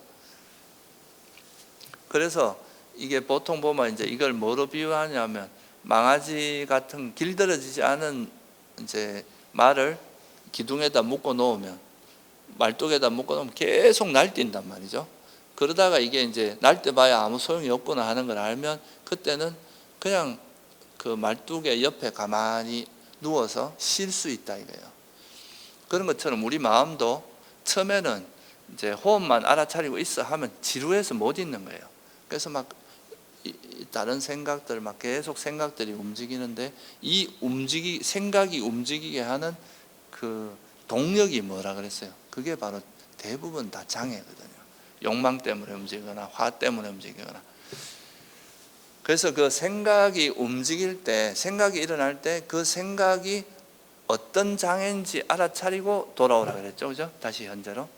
S1: 그래서 이게 보통 보면 이제 이걸 뭐로 비유하냐면, 망아지 같은 길들여지지 않은 이제 말을 기둥에다 묶어 놓으면, 말뚝에다 묶어 놓으면 계속 날뛴단 말이죠. 그러다가 이게 이제 날뛰어봐야 아무 소용이 없구나 하는 걸 알면 그때는 그냥 그 말뚝의 옆에 가만히 누워서 쉴 수 있다 이거예요. 그런 것처럼 우리 마음도 처음에는 이제 호흡만 알아차리고 있어 하면 지루해서 못 있는 거예요. 그래서 막 다른 생각들, 막 계속 생각들이 움직이는데, 이 생각이 움직이게 하는 그 동력이 뭐라 그랬어요? 그게 바로 대부분 다 장애거든요. 욕망 때문에 움직이거나 화 때문에 움직이거나. 그래서 그 생각이 움직일 때, 생각이 일어날 때 그 생각이 어떤 장애인지 알아차리고 돌아오라 그랬죠, 그죠? 다시 현재로.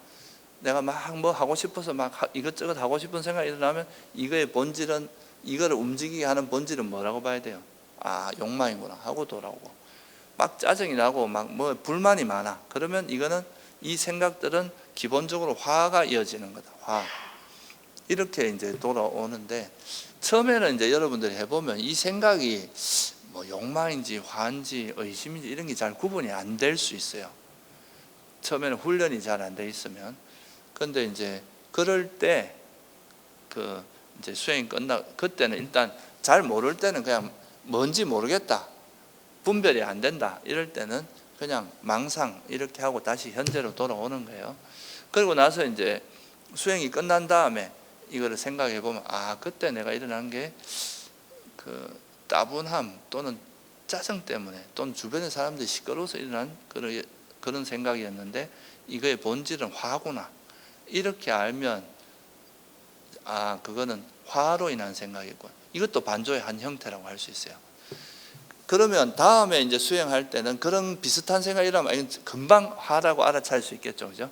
S1: 내가 막 뭐 하고 싶어서 막 이것저것 하고 싶은 생각이 일어나면 이거의 본질은, 이거를 움직이게 하는 본질은 뭐라고 봐야 돼요? 아, 욕망이구나 하고 돌아오고, 막 짜증이 나고 막 뭐 불만이 많아. 그러면 이거는, 이 생각들은 기본적으로 화가 이어지는 거다. 화. 이렇게 이제 돌아오는데, 처음에는 이제 여러분들이 해보면 이 생각이 뭐 욕망인지 화인지 의심인지 이런 게 잘 구분이 안 될 수 있어요. 처음에는 훈련이 잘 안 돼 있으면. 근데 이제 그럴 때 그 이제 수행이 그때는 일단 잘 모를 때는 그냥 뭔지 모르겠다, 분별이 안 된다, 이럴 때는 그냥 망상 이렇게 하고 다시 현재로 돌아오는 거예요. 그리고 나서 이제 수행이 끝난 다음에 이거를 생각해 보면, 아, 그때 내가 일어난 게 그 따분함 또는 짜증 때문에, 또는 주변의 사람들이 시끄러워서 일어난 그런 생각이었는데 이거의 본질은 화구나, 이렇게 알면 아, 그거는 화로 인한 생각이고, 이것도 반조의 한 형태라고 할 수 있어요. 그러면 다음에 이제 수행할 때는 그런 비슷한 생각이 일어나면 금방 화라고 알아차릴 수 있겠죠, 그죠?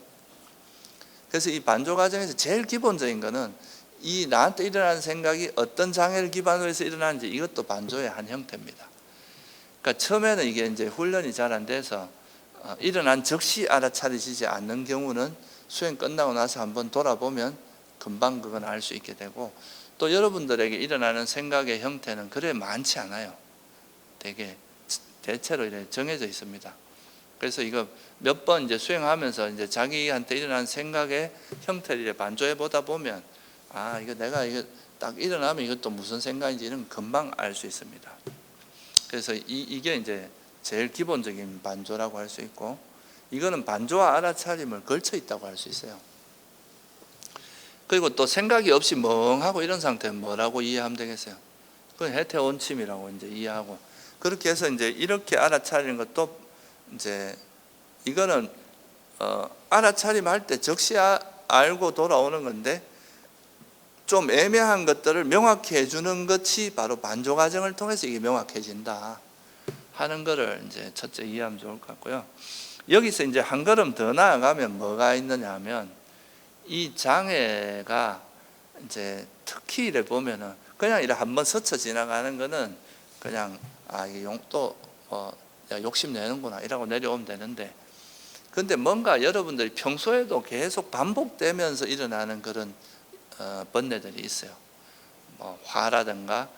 S1: 그래서 이 반조 과정에서 제일 기본적인 거는 이 나한테 일어나는 생각이 어떤 장애를 기반으로 해서 일어나는지 이것도 반조의 한 형태입니다. 그러니까 처음에는 이게 이제 훈련이 잘 안 돼서 일어난 즉시 알아차리지 않는 경우는 수행 끝나고 나서 한번 돌아보면 금방 그건 알 수 있게 되고, 또 여러분들에게 일어나는 생각의 형태는 그래 많지 않아요. 되게 대체로 이렇게 정해져 있습니다. 그래서 이거 몇 번 이제 수행하면서 이제 자기한테 일어나는 생각의 형태를 반조해 보다 보면 이거 내가 이거 딱 일어나면 이것도 무슨 생각인지는 금방 알 수 있습니다. 그래서 이게 이제 제일 기본적인 반조라고 할 수 있고, 이거는 반조와 알아차림을 걸쳐 있다고 할 수 있어요. 그리고 또 생각이 없이 멍하고 이런 상태는 뭐라고 이해하면 되겠어요? 그건 해태원침이라고 이제 이해하고, 그렇게 해서 이제 이렇게 알아차리는 것도 이제 이거는 알아차림할 때 즉시 알고 돌아오는 건데, 좀 애매한 것들을 명확히 해주는 것이 바로 반조 과정을 통해서 이게 명확해진다 하는 거를 이제 첫째 이해하면 좋을 것 같고요. 여기서 이제 한 걸음 더 나아가면 뭐가 있느냐 하면, 이 장애가 이제 특히 이래 보면은 그냥 이래 한번 스쳐 지나가는 거는 그냥 이게 또 욕심 내는구나 이라고 내려오면 되는데, 근데 뭔가 여러분들이 평소에도 계속 반복되면서 일어나는 그런 번뇌들이 있어요. 뭐 화라든가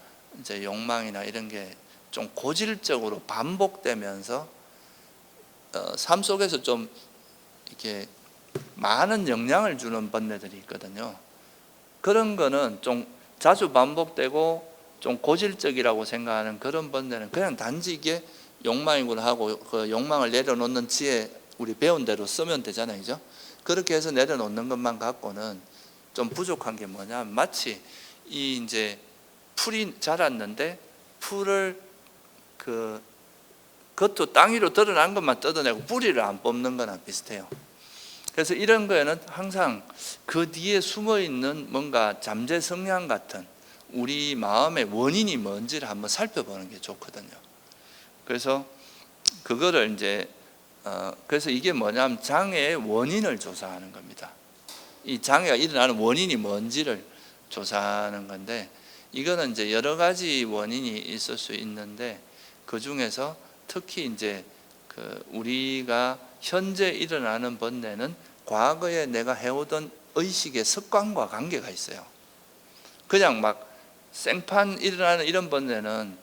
S1: 이제 욕망이나 이런 게 좀 고질적으로 반복되면서 삶 속에서 좀 이렇게 많은 영향을 주는 번뇌들이 있거든요. 그런 거는 좀 자주 반복되고 좀 고질적이라고 생각하는 그런 번뇌는 그냥 단지 이게 욕망이구나 하고 그 욕망을 내려놓는 지혜 우리 배운 대로 쓰면 되잖아요, 그죠? 그렇게 해서 내려놓는 것만 갖고는 좀 부족한 게 뭐냐면, 마치 이 이제 풀이 자랐는데 풀을 그 겉으로 땅 위로 드러난 것만 뜯어내고 뿌리를 안 뽑는 거나 비슷해요. 그래서 이런 거에는 항상 그 뒤에 숨어 있는 뭔가 잠재 성향 같은 우리 마음의 원인이 뭔지를 한번 살펴보는 게 좋거든요. 그래서 그거를 이제 그래서 이게 뭐냐면 장애의 원인을 조사하는 겁니다. 이 장애가 일어나는 원인이 뭔지를 조사하는 건데, 이거는 이제 여러 가지 원인이 있을 수 있는데, 그 중에서 특히 이제 우리가 현재 일어나는 번뇌는 과거에 내가 해오던 의식의 습관과 관계가 있어요. 그냥 막 생판 일어나는 이런 번뇌는,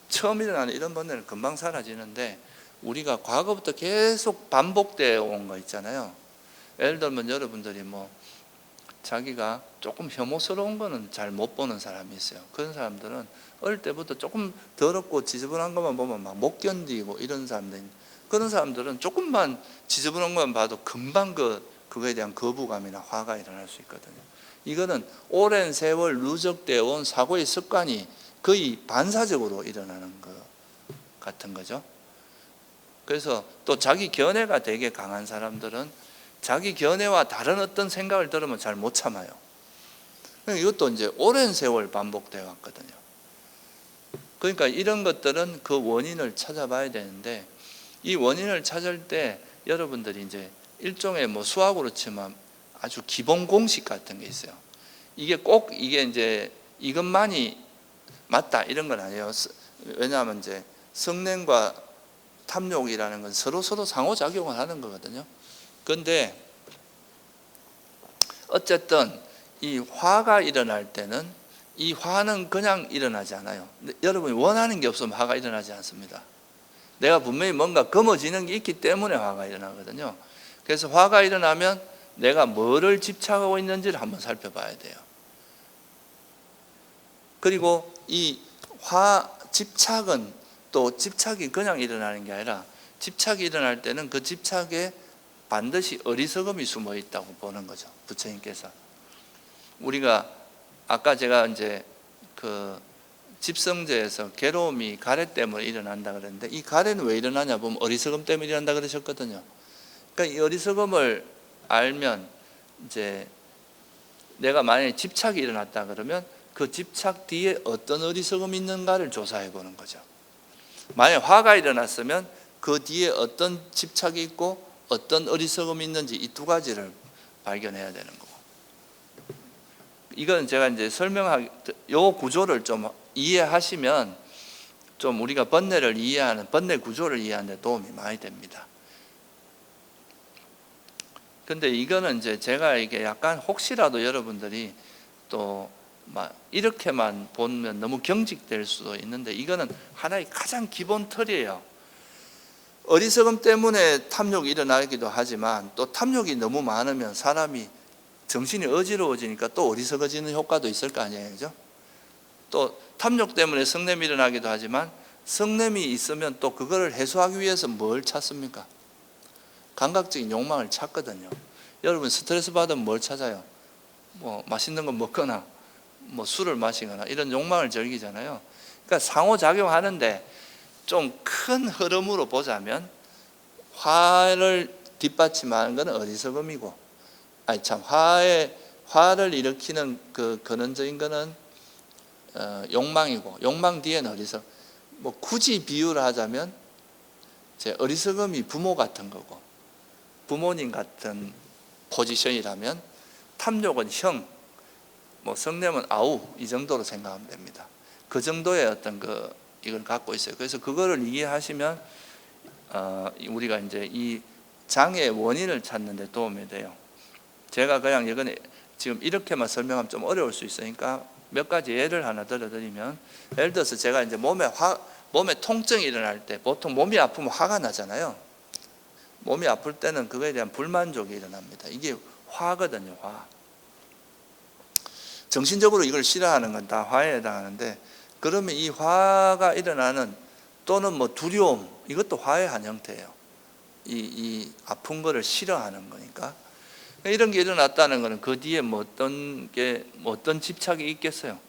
S1: 처음 일어나는 이런 번뇌는 금방 사라지는데, 우리가 과거부터 계속 반복되어 온 거 있잖아요. 예를 들면 여러분들이 뭐 자기가 조금 혐오스러운 거는 잘 못 보는 사람이 있어요. 그런 사람들은 어릴 때부터 조금 더럽고 지저분한 것만 보면 막 못 견디고 이런 사람들, 그런 사람들은 조금만 지저분한 것만 봐도 금방 그거에 대한 거부감이나 화가 일어날 수 있거든요. 이거는 오랜 세월 누적되어 온 사고의 습관이 거의 반사적으로 일어나는 것 같은 거죠. 그래서 또 자기 견해가 되게 강한 사람들은 자기 견해와 다른 어떤 생각을 들으면 잘 못 참아요. 이것도 이제 오랜 세월 반복되어 왔거든요. 그러니까 이런 것들은 그 원인을 찾아봐야 되는데, 이 원인을 찾을 때 여러분들이 이제 일종의 뭐 수학으로 치면 아주 기본 공식 같은 게 있어요. 이게 꼭 이게 이제 이것만이 맞다 이런 건 아니에요. 왜냐하면 이제 성냄과 탐욕이라는 건 서로 상호작용을 하는 거거든요. 그런데 어쨌든 이 화가 일어날 때는 이 화는 그냥 일어나지 않아요. 여러분이 원하는 게 없으면 화가 일어나지 않습니다. 내가 분명히 뭔가 검어지는 게 있기 때문에 화가 일어나거든요. 그래서 화가 일어나면 내가 뭐를 집착하고 있는지를 한번 살펴봐야 돼요. 그리고 이 집착은 또 집착이 그냥 일어나는 게 아니라, 집착이 일어날 때는 그 집착에 반드시 어리석음이 숨어 있다고 보는 거죠. 부처님께서 우리가 아까 제가 이제 집성제에서 괴로움이 가래 때문에 일어난다 그랬는데, 이 가래는 왜 일어나냐 보면 어리석음 때문에 일어난다 그러셨거든요. 그러니까 이 어리석음을 알면, 이제 내가 만약에 집착이 일어났다 그러면 그 집착 뒤에 어떤 어리석음이 있는가를 조사해 보는 거죠. 만약에 화가 일어났으면 그 뒤에 어떤 집착이 있고 어떤 어리석음이 있는지 이 두 가지를 발견해야 되는 거고, 이건 제가 이제 요 구조를 좀 이해하시면 좀 우리가 번뇌를 이해하는, 번뇌 구조를 이해하는 데 도움이 많이 됩니다. 근데 이거는 이제 제가 이게 약간 혹시라도 여러분들이 또 막 이렇게만 보면 너무 경직될 수도 있는데, 이거는 하나의 가장 기본 틀이에요. 어리석음 때문에 탐욕이 일어나기도 하지만, 또 탐욕이 너무 많으면 사람이 정신이 어지러워지니까 또 어리석어지는 효과도 있을 거 아니에요, 그죠? 또 탐욕 때문에 성냄이 일어나기도 하지만, 성냄이 있으면 또 그거를 해소하기 위해서 뭘 찾습니까? 감각적인 욕망을 찾거든요. 여러분 스트레스 받으면 뭘 찾아요? 뭐 맛있는 거 먹거나 뭐 술을 마시거나 이런 욕망을 즐기잖아요. 그러니까 상호작용하는데 좀 큰 흐름으로 보자면, 화를 뒷받침하는 것은 어리석음이고, 화를 일으키는 그 근원적인 것은 욕망이고, 욕망 뒤에는 어리석. 뭐 굳이 비유를 하자면 제 어리석음이 부모 같은 거고, 부모님 같은 포지션이라면 탐욕은 형, 뭐 성냄은 아우, 이 정도로 생각하면 됩니다. 그 정도의 어떤 이걸 갖고 있어요. 그래서 그거를 이해하시면 우리가 이제 이 장애의 원인을 찾는 데 도움이 돼요. 제가 그냥 이건 지금 이렇게만 설명하면 좀 어려울 수 있으니까 몇 가지 예를 하나 들어드리면, 예를 들어서 제가 이제 몸에 통증이 일어날 때, 보통 몸이 아프면 화가 나잖아요. 몸이 아플 때는 그거에 대한 불만족이 일어납니다. 이게 화거든요, 화. 정신적으로 이걸 싫어하는 건 다 화에 해당하는데, 그러면 이 화가 일어나는, 또는 뭐 두려움, 이것도 화의 한 형태예요. 이 아픈 거를 싫어하는 거니까. 이런 게 일어났다는 것은 그 뒤에 뭐 어떤 집착이 있겠어요?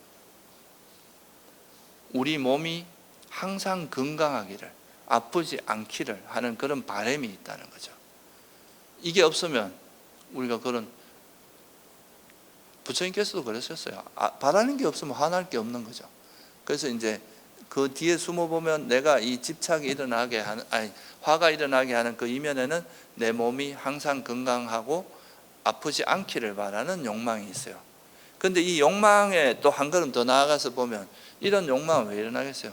S1: 우리 몸이 항상 건강하기를, 아프지 않기를 하는 그런 바람이 있다는 거죠. 이게 없으면 우리가 그런, 부처님께서도 그러셨어요. 바라는 게 없으면 화날 게 없는 거죠. 그래서 이제 그 뒤에 숨어보면 내가 이 집착이 일어나게 하는, 화가 일어나게 하는 그 이면에는 내 몸이 항상 건강하고 아프지 않기를 바라는 욕망이 있어요. 그런데 이 욕망에 또 한 걸음 더 나아가서 보면, 이런 욕망은 왜 일어나겠어요?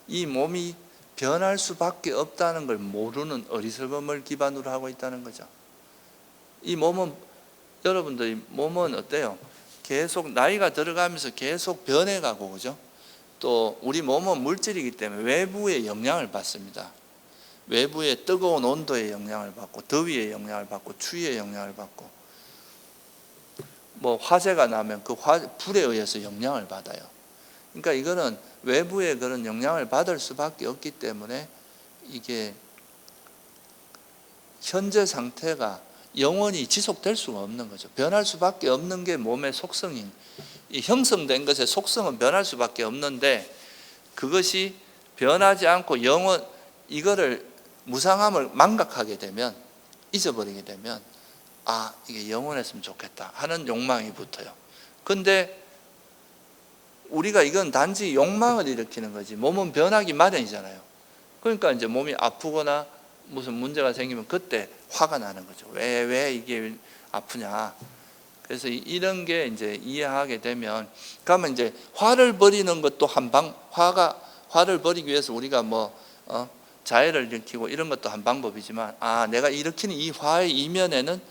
S1: 이 몸이 변할 수밖에 없다는 걸 모르는 어리석음을 기반으로 하고 있다는 거죠. 이 몸은, 여러분들이 몸은 어때요? 계속 나이가 들어가면서 계속 변해가고, 그죠? 또 우리 몸은 물질이기 때문에 외부의 영향을 받습니다. 외부의 뜨거운 온도의 영향을 받고, 더위의 영향을 받고, 추위의 영향을 받고, 뭐 화재가 나면 그 불에 의해서 영향을 받아요. 그러니까 이거는 외부의 그런 영향을 받을 수밖에 없기 때문에, 이게 현재 상태가 영원히 지속될 수가 없는 거죠. 변할 수밖에 없는 게 몸의 속성인, 이 형성된 것의 속성은 변할 수밖에 없는데, 그것이 변하지 않고 이거를 무상함을 망각하게 되면, 잊어버리게 되면, 이게 영원했으면 좋겠다 하는 욕망이 붙어요. 근데 우리가 이건 단지 욕망을 일으키는 거지, 몸은 변하기 마련이잖아요. 그러니까 이제 몸이 아프거나 무슨 문제가 생기면 그때 화가 나는 거죠. 왜 이게 아프냐. 그래서 이런 게 이제 이해하게 되면, 그러면 이제 화를 버리는 것도 화를 버리기 위해서 우리가 자해를 일으키고 이런 것도 한 방법이지만, 내가 일으키는 이 화의 이면에는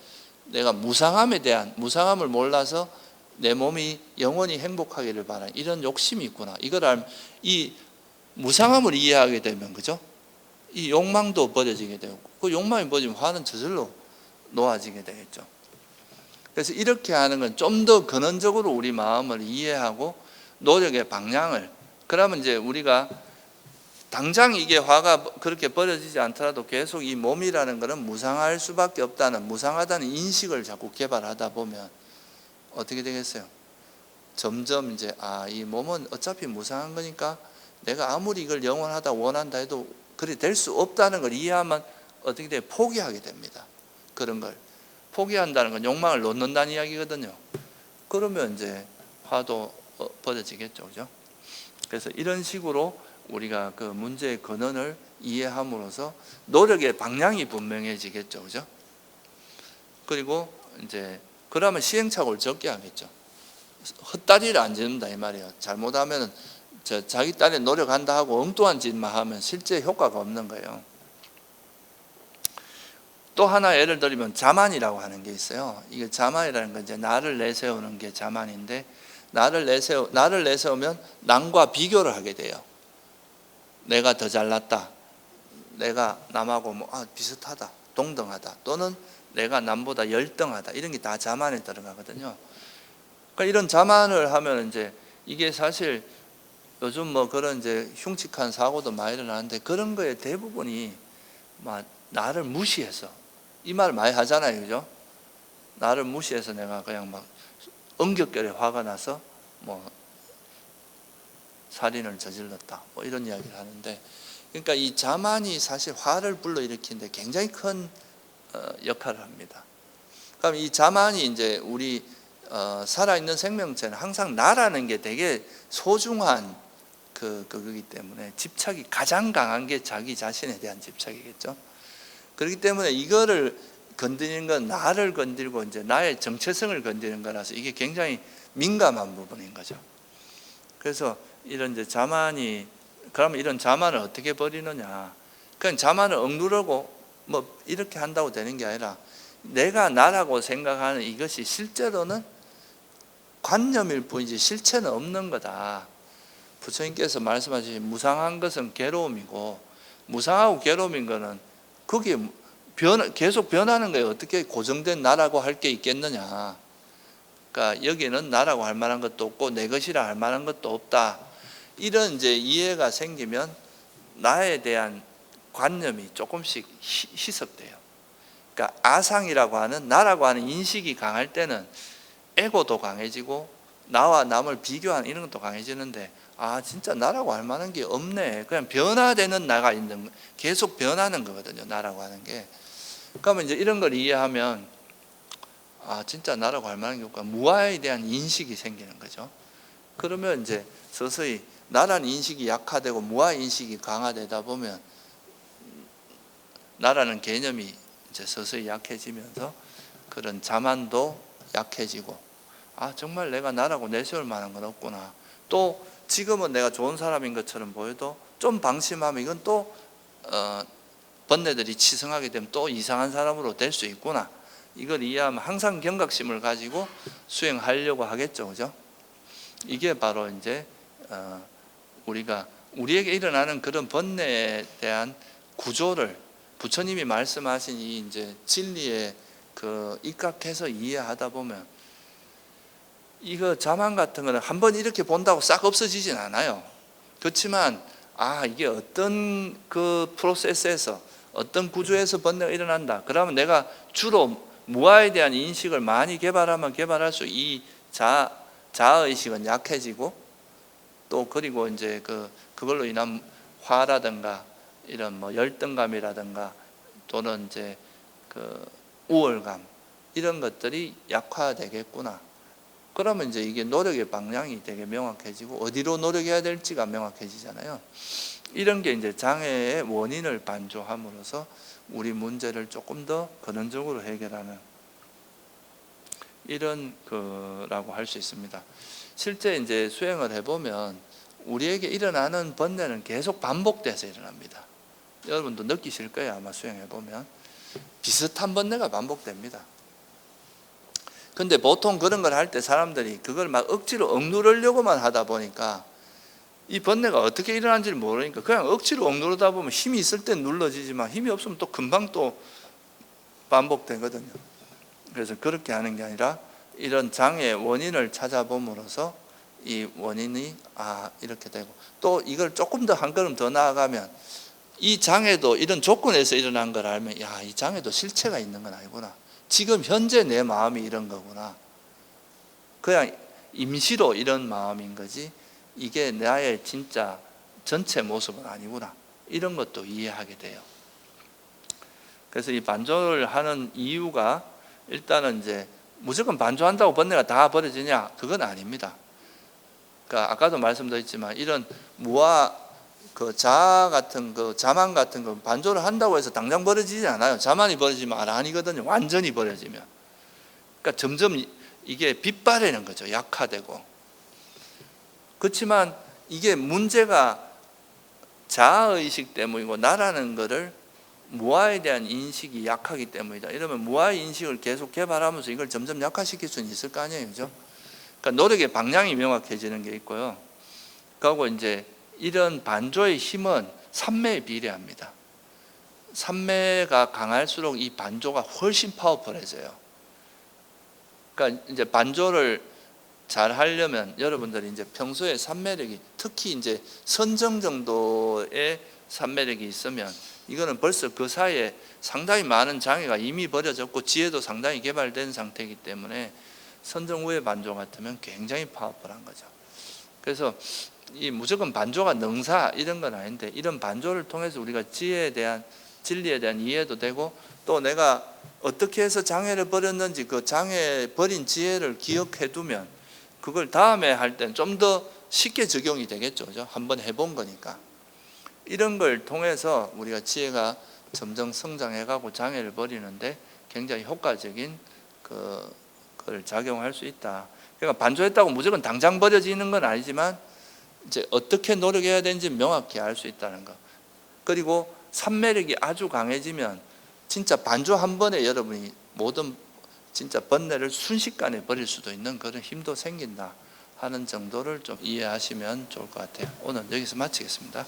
S1: 내가 무상함을 몰라서 내 몸이 영원히 행복하기를 바라는 이런 욕심이 있구나. 이 무상함을 이해하게 되면, 그죠? 이 욕망도 버려지게 되고, 그 욕망이 버리면 화는 저절로 놓아지게 되겠죠. 그래서 이렇게 하는 건 좀 더 근원적으로 우리 마음을 이해하고 노력의 방향을, 그러면 이제 우리가 당장 이게 화가 그렇게 버려지지 않더라도 계속 이 몸이라는 것은 무상할 수밖에 없다는, 무상하다는 인식을 자꾸 개발하다 보면 어떻게 되겠어요? 점점 이제 이 몸은 어차피 무상한 거니까 내가 아무리 이걸 영원하다 원한다 해도 그리 될 수 없다는 걸 이해하면 어떻게 돼요? 포기하게 됩니다. 그런 걸 포기한다는 건 욕망을 놓는다는 이야기거든요. 그러면 이제 화도 버려지겠죠, 그죠? 그래서 이런 식으로 우리가 그 문제의 근원을 이해함으로써 노력의 방향이 분명해지겠죠, 그죠? 그리고 이제 그러면 시행착오를 적게 하겠죠. 헛다리를 안 짓는다 이 말이에요. 잘못하면 자기 딸이 노력한다 하고 엉뚱한 짓만 하면 실제 효과가 없는 거예요. 또 하나 예를 들면 자만이라고 하는 게 있어요. 이게 자만이라는 건 이제 나를 내세우는 게 자만인데, 나를 내세우면 남과 비교를 하게 돼요. 내가 더 잘났다, 내가 남하고 비슷하다, 동등하다, 또는 내가 남보다 열등하다, 이런 게 다 자만에 들어가거든요. 그러니까 이런 자만을 하면 이제 이게 사실 요즘 그런 이제 흉측한 사고도 많이 일어나는데, 그런 거에 대부분이 나를 무시해서, 이 말 많이 하잖아요, 그죠? 나를 무시해서 내가 그냥 엉겹결에 화가 나서 살인을 저질렀다, 이런 이야기를 하는데, 그러니까 이 자만이 사실 화를 불러일으키는데 굉장히 큰 역할을 합니다. 그럼 이 자만이 이제 우리 살아있는 생명체는 항상 나라는 게 되게 소중한 그거기 때문에 집착이 가장 강한 게 자기 자신에 대한 집착이겠죠. 그렇기 때문에 이거를 건드리는 건 나를 건드리고 이제 나의 정체성을 건드리는 거라서 이게 굉장히 민감한 부분인 거죠. 그래서 이런 이제 자만이, 그러면 이런 자만을 어떻게 버리느냐? 그냥 자만을 억누르고 이렇게 한다고 되는 게 아니라, 내가 나라고 생각하는 이것이 실제로는 관념일 뿐이지 실체는 없는 거다. 부처님께서 말씀하신 무상한 것은 괴로움이고, 무상하고 괴로움인 거는 그게 계속 변하는 거예요. 어떻게 고정된 나라고 할 게 있겠느냐. 그러니까 여기는 나라고 할 만한 것도 없고 내 것이라 할 만한 것도 없다. 이런 이제 이해가 생기면 나에 대한 관념이 조금씩 희석돼요. 그러니까 아상이라고 하는, 나라고 하는 인식이 강할 때는 에고도 강해지고 나와 남을 비교하는 이런 것도 강해지는데, 진짜 나라고 할 만한 게 없네. 그냥 변화되는 나가 있는, 계속 변하는 거거든요, 나라고 하는 게. 그러면 이제 이런 걸 이해하면 진짜 나라고 할 만한 게 없고 무아에 대한 인식이 생기는 거죠. 그러면 이제 서서히 나라는 인식이 약화되고 무아 인식이 강화되다 보면 나라는 개념이 이제 서서히 약해지면서 그런 자만도 약해지고, 정말 내가 나라고 내세울 만한 건 없구나. 또 지금은 내가 좋은 사람인 것처럼 보여도 좀 방심하면 이건 또 번뇌들이 치성하게 되면 또 이상한 사람으로 될 수 있구나. 이걸 이해하면 항상 경각심을 가지고 수행하려고 하겠죠, 그죠? 이게 바로 이제 우리에게 일어나는 그런 번뇌에 대한 구조를 부처님이 말씀하신 이 이제 진리에 입각해서 이해하다 보면, 이거 자만 같은 거는 한번 이렇게 본다고 싹 없어지진 않아요. 그렇지만 이게 어떤 그 프로세스에서, 어떤 구조에서 번뇌가 일어난다. 그러면 내가 주로 무아에 대한 인식을 많이 개발하면 개발할수록 이 자아의식은 약해지고, 또 그리고 이제 그걸로 인한 화라든가 이런 열등감이라든가 또는 이제 우월감, 이런 것들이 약화되겠구나. 그러면 이제 이게 노력의 방향이 되게 명확해지고 어디로 노력해야 될지가 명확해지잖아요. 이런 게 이제 장애의 원인을 반조함으로써 우리 문제를 조금 더 근원적으로 해결하는 이런 거라고 할 수 있습니다. 실제 이제 수행을 해보면 우리에게 일어나는 번뇌는 계속 반복돼서 일어납니다. 여러분도 느끼실 거예요. 아마 수행해보면 비슷한 번뇌가 반복됩니다. 근데 보통 그런 걸 할 때 사람들이 그걸 막 억지로 억누르려고만 하다 보니까 이 번뇌가 어떻게 일어나는지를 모르니까 그냥 억지로 억누르다 보면 힘이 있을 땐 눌러지지만 힘이 없으면 또 금방 또 반복되거든요. 그래서 그렇게 하는 게 아니라 이런 장애의 원인을 찾아봄으로써 이 원인이 이렇게 되고, 또 이걸 조금 더 한 걸음 더 나아가면 이 장애도 이런 조건에서 일어난 걸 알면 이 장애도 실체가 있는 건 아니구나. 지금 현재 내 마음이 이런 거구나. 그냥 임시로 이런 마음인 거지 이게 나의 진짜 전체 모습은 아니구나. 이런 것도 이해하게 돼요. 그래서 이 반조를 하는 이유가 일단은 이제 무조건 반조한다고 번뇌가 다 버려지냐? 그건 아닙니다. 그러니까 아까도 말씀드렸지만 이런 무아 자아 같은 자만 같은 거 반조를 한다고 해서 당장 버려지지 않아요. 자만이 버려지면 아니거든요. 완전히 버려지면. 그러니까 점점 이게 빗발하는 거죠. 약화되고. 그렇지만 이게 문제가 자아의식 때문이고 나라는 거를 무아에 대한 인식이 약하기 때문이다. 이러면 무아의 인식을 계속 개발하면서 이걸 점점 약화시킬 수는 있을 거 아니에요. 그죠? 그러니까 노력의 방향이 명확해지는 게 있고요. 그리고 이제 이런 반조의 힘은 삼매에 비례합니다. 삼매가 강할수록 이 반조가 훨씬 파워풀해져요. 그러니까 이제 반조를 잘 하려면 여러분들이 이제 평소에 삼매력이 특히 이제 선정 정도의 삼매력이 있으면 이거는 벌써 그 사이에 상당히 많은 장애가 이미 버려졌고 지혜도 상당히 개발된 상태이기 때문에 선정 후의 반조 같으면 굉장히 파워풀한 거죠. 그래서 이 무조건 반조가 능사 이런 건 아닌데 이런 반조를 통해서 우리가 지혜에 대한 진리에 대한 이해도 되고 또 내가 어떻게 해서 장애를 버렸는지 그 장애 버린 지혜를 기억해 두면 그걸 다음에 할 땐 좀 더 쉽게 적용이 되겠죠. 그죠? 한번 해본 거니까. 이런 걸 통해서 우리가 지혜가 점점 성장해가고 장애를 버리는데 굉장히 효과적인 그걸 작용할 수 있다. 그러니까 반조했다고 무조건 당장 버려지는 건 아니지만 이제 어떻게 노력해야 되는지 명확히 알 수 있다는 거. 그리고 삼매력이 아주 강해지면 진짜 반조 한 번에 여러분이 모든 진짜 번뇌를 순식간에 버릴 수도 있는 그런 힘도 생긴다 하는 정도를 좀 이해하시면 좋을 것 같아요. 오늘 여기서 마치겠습니다.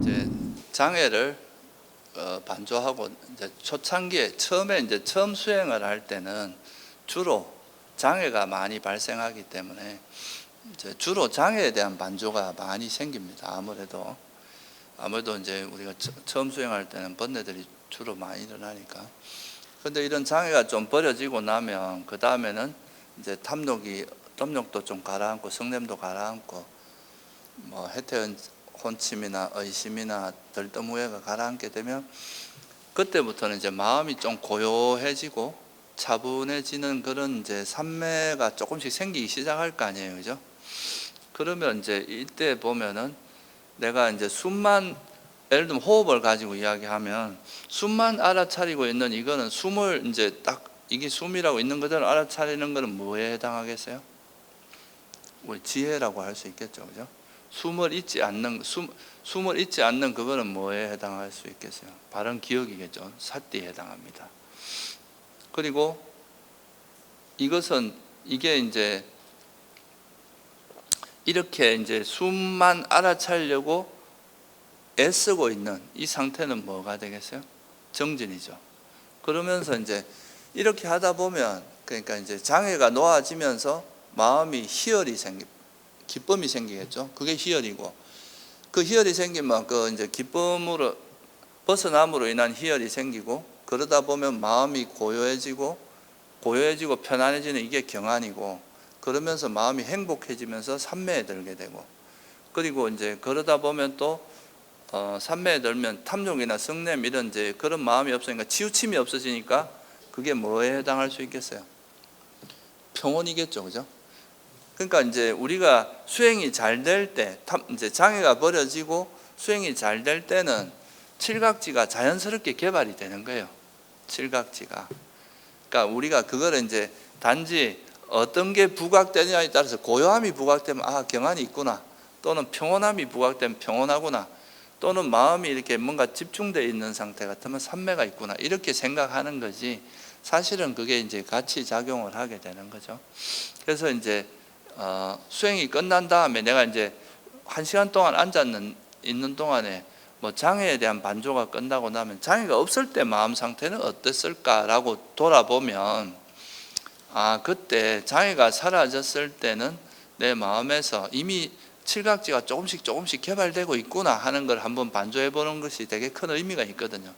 S1: 이제 장애를 반조하고 이제 초창기에 처음 수행을 할 때는 주로 장애가 많이 발생하기 때문에 이제 주로 장애에 대한 반조가 많이 생깁니다. 아무래도 이제 우리가 처음 수행할 때는 번뇌들이 주로 많이 일어나니까. 근데 이런 장애가 좀 버려지고 나면 그 다음에는 이제 탐욕도 좀 가라앉고 성냄도 가라앉고 뭐 해태한 혼침이나 의심이나 덜떠무해가 가라앉게 되면 그때부터는 이제 마음이 좀 고요해지고 차분해지는 그런 이제 삼매가 조금씩 생기기 시작할 거 아니에요, 그죠? 그러면 이제 이때 보면은 내가 이제 숨만 예를 들면 호흡을 가지고 이야기하면 숨만 알아차리고 있는 이거는 숨을 이제 딱 이게 숨이라고 있는 그대로 알아차리는 거는 뭐에 해당하겠어요? 우리 지혜라고 할 수 있겠죠, 그죠? 숨을 잊지 않는 그거는 뭐에 해당할 수 있겠어요? 바른 기억이겠죠. 사띠에 해당합니다. 그리고 이게 이제 이렇게 이제 숨만 알아차리려고 애쓰고 있는 이 상태는 뭐가 되겠어요? 정진이죠. 그러면서 이제 이렇게 하다 보면 그러니까 이제 장애가 놓아지면서 마음이 기쁨이 생기겠죠. 그게 희열이고 그 희열이 생기면 그 이제 기쁨으로 벗어남으로 인한 희열이 생기고 그러다 보면 마음이 고요해지고 편안해지는 이게 경안이고 그러면서 마음이 행복해지면서 삼매에 들게 되고 그리고 이제 그러다 보면 또 삼매에 들면 탐욕이나 성냄 이런 이제 그런 마음이 없으니까 치우침이 없어지니까 그게 뭐에 해당할 수 있겠어요? 평온이겠죠, 그죠? 그러니까 이제 우리가 수행이 잘 될 때, 이제 장애가 버려지고 수행이 잘 될 때는 칠각지가 자연스럽게 개발이 되는 거예요. 칠각지가. 그러니까 우리가 그거를 이제 단지 어떤 게 부각되느냐에 따라서 고요함이 부각되면 경안이 있구나. 또는 평온함이 부각되면 평온하구나. 또는 마음이 이렇게 뭔가 집중되어 있는 상태 같으면 삼매가 있구나. 이렇게 생각하는 거지. 사실은 그게 이제 같이 작용을 하게 되는 거죠. 그래서 이제 수행이 끝난 다음에 내가 이제 1시간 동안 있는 동안에 뭐 장애에 대한 반조가 끝나고 나면 장애가 없을 때 마음 상태는 어땠을까라고 돌아보면 그때 장애가 사라졌을 때는 내 마음에서 이미 칠각지가 조금씩 개발되고 있구나 하는 걸 한번 반조해 보는 것이 되게 큰 의미가 있거든요.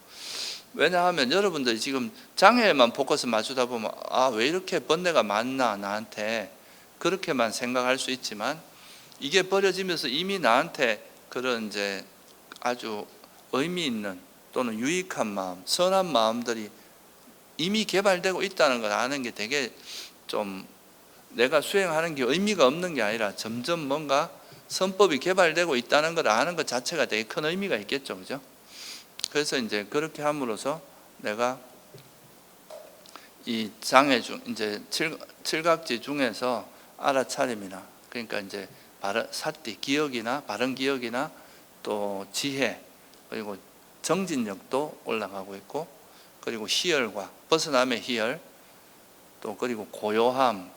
S1: 왜냐하면 여러분들이 지금 장애에만 포커스 맞추다 보면 왜 이렇게 번뇌가 많나 나한테 그렇게만 생각할 수 있지만 이게 버려지면서 이미 나한테 그런 이제 아주 의미 있는 또는 유익한 마음, 선한 마음들이 이미 개발되고 있다는 걸 아는 게 되게 좀 내가 수행하는 게 의미가 없는 게 아니라 점점 뭔가 선법이 개발되고 있다는 걸 아는 것 자체가 되게 큰 의미가 있겠죠, 그죠? 그래서 이제 그렇게 함으로써 내가 이 장애 중 이제 칠각지 중에서 알아차림이나 그러니까 이제 사띠 기억이나 바른 기억이나 또 지혜 그리고 정진력도 올라가고 있고 그리고 희열과 벗어남의 희열 또 그리고 고요함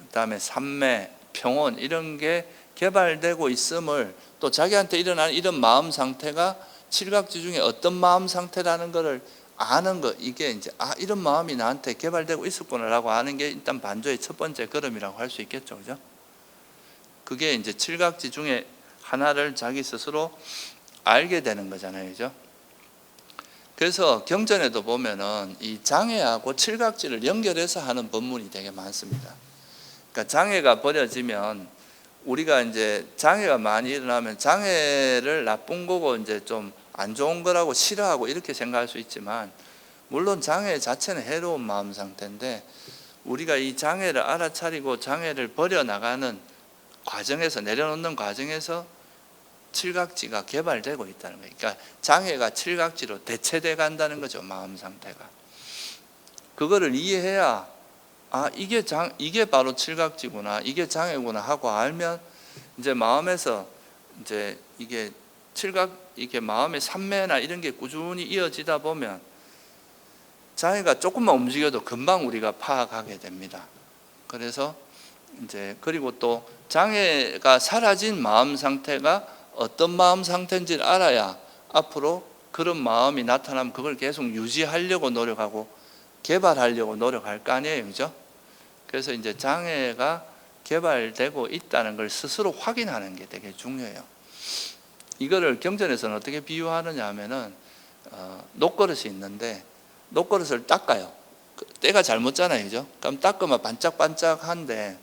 S1: 그다음에 삼매 평온 이런 게 개발되고 있음을 또 자기한테 일어나는 이런 마음 상태가 칠각지 중에 어떤 마음 상태라는 것을 아는 것 이게 이제 이런 마음이 나한테 개발되고 있었구나라고 아는 게 일단 반조의 첫 번째 걸음이라고 할 수 있겠죠, 그죠? 그게 이제 칠각지 중에 하나를 자기 스스로 알게 되는 거잖아요, 그죠? 그래서 경전에도 보면은 이 장애하고 칠각지를 연결해서 하는 법문이 되게 많습니다. 그러니까 장애가 버려지면 우리가 이제 장애가 많이 일어나면 장애를 나쁜 거고 이제 좀 안 좋은 거라고 싫어하고 이렇게 생각할 수 있지만 물론 장애 자체는 해로운 마음 상태인데 우리가 이 장애를 알아차리고 장애를 버려나가는 과정에서 내려놓는 과정에서 칠각지가 개발되고 있다는 거예요. 그러니까 장애가 칠각지로 대체돼 간다는 거죠. 마음 상태가. 그거를 이해해야 이게 바로 칠각지구나. 이게 장애구나 하고 알면 이제 마음에서 이제 이게 이게 마음의 삼매나 이런 게 꾸준히 이어지다 보면 장애가 조금만 움직여도 금방 우리가 파악하게 됩니다. 그래서 이제 그리고 또 장애가 사라진 마음 상태가 어떤 마음 상태인지를 알아야 앞으로 그런 마음이 나타나면 그걸 계속 유지하려고 노력하고 개발하려고 노력할 거 아니에요, 그죠? 그래서 이제 장애가 개발되고 있다는 걸 스스로 확인하는 게 되게 중요해요. 이거를 경전에서는 어떻게 비유하느냐 하면은 녹그릇이 있는데 녹그릇을 닦아요. 때가 잘못잖아요, 그죠? 그럼 닦으면 반짝반짝한데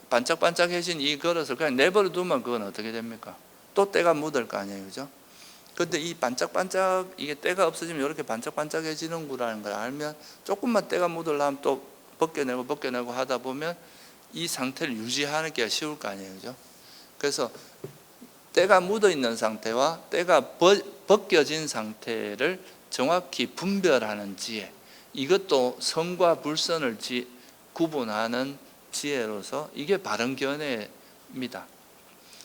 S1: 반짝반짝해진 이 그릇을 그냥 내버려 두면 그건 어떻게 됩니까? 또 때가 묻을 거 아니에요, 그죠? 근데 이 반짝반짝 이게 때가 없어지면 이렇게 반짝반짝해지는구라는 걸 알면 조금만 때가 묻으려면 또 벗겨내고 하다 보면 이 상태를 유지하는 게 쉬울 거 아니에요, 그죠? 그래서 때가 묻어 있는 상태와 때가 벗겨진 상태를 정확히 분별하는 지혜, 이것도 선과 불선을 구분하는 지혜로서 이게 바른 견해입니다.